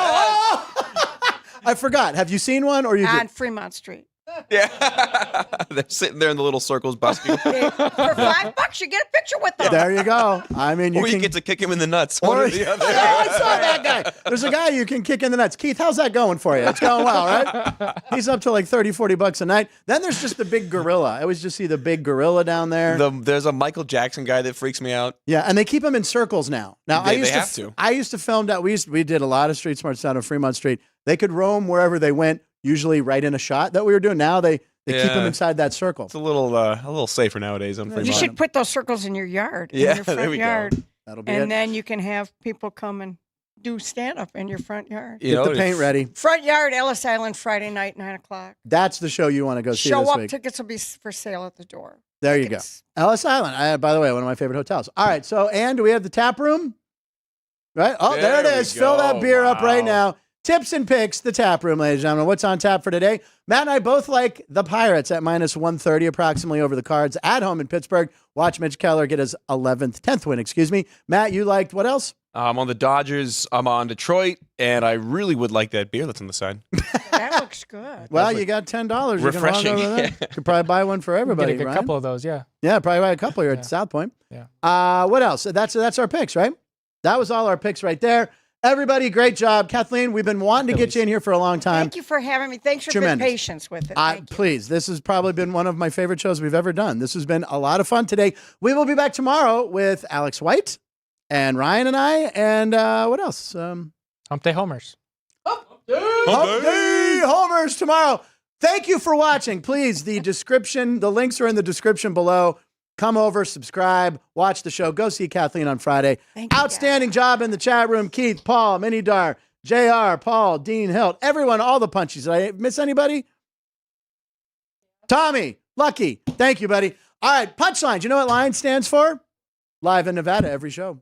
I forgot. Have you seen one or you On did? Fremont Street. Yeah. They're sitting there in the little circles busking. For $5, you get a picture with them. There you go. I mean, you get to kick him in the nuts. Or, One or the other. I saw that guy. There's a guy you can kick in the nuts. Keith, how's that going for you? It's going well, right? He's up to like $30-40 a night. Then there's just the big gorilla. I always just see the big gorilla down there. There's a Michael Jackson guy that freaks me out. Yeah, and they keep him in circles now. Now they have to. I used to film that. We did a lot of Street Smarts down on Fremont Street. They could roam wherever they went, usually right in a shot that we were doing. Now they keep them inside that circle. It's a little safer nowadays on Fremont. You should put those circles in your yard. Yeah, in your front there we yard. go. That'll be and it. then you can have people come and do stand-up in your front yard. Get the paint ready. Front yard, Ellis Island, Friday night, 9 o'clock. That's the show you want to go see Show this up. week. Tickets will be for sale at the door. There you go. Ellis Island. By the way, one of my favorite hotels. All right. So, Ann, do we have the tap room? Right? Oh, there it is. Fill that beer up right now. Tips and picks, the tap room, ladies and gentlemen. What's on tap for today? Matt and I both like the Pirates at minus 130 approximately over the Cards at home in Pittsburgh. Watch Mitch Keller get his 10th win, excuse me. Matt, you liked what else? I'm on the Dodgers. I'm on Detroit. And I really would like that beer that's on the side. That looks good. Well, you got $10. Refreshing. You can walk over there. Could probably buy one for everybody, Get a right? couple of those, yeah. Yeah, probably buy a couple here at South Point. Yeah. What else? That's our picks, right? That was all our picks right there. Everybody, great job. Kathleen, we've been wanting to get you in here for a long time. Thank you for having me. Thanks for being patient with it. Thank you. Please, this has probably been one of my favorite shows we've ever done. This has been a lot of fun today. We will be back tomorrow with Alex White and Ryan and I. And what else? Hump Day Homers. Hump Day Homers tomorrow. Thank you for watching. Please, the links are in the description below. Come over, subscribe, watch the show. Go see Kathleen on Friday. Outstanding job in the chat room. Keith, Paul, Minidar, JR, Paul, Dean, Hilt, everyone, all the punchies. Did I miss anybody? Tommy, Lucky. Thank you, buddy. All right, punchlines. You know what line stands for? Live in Nevada every show.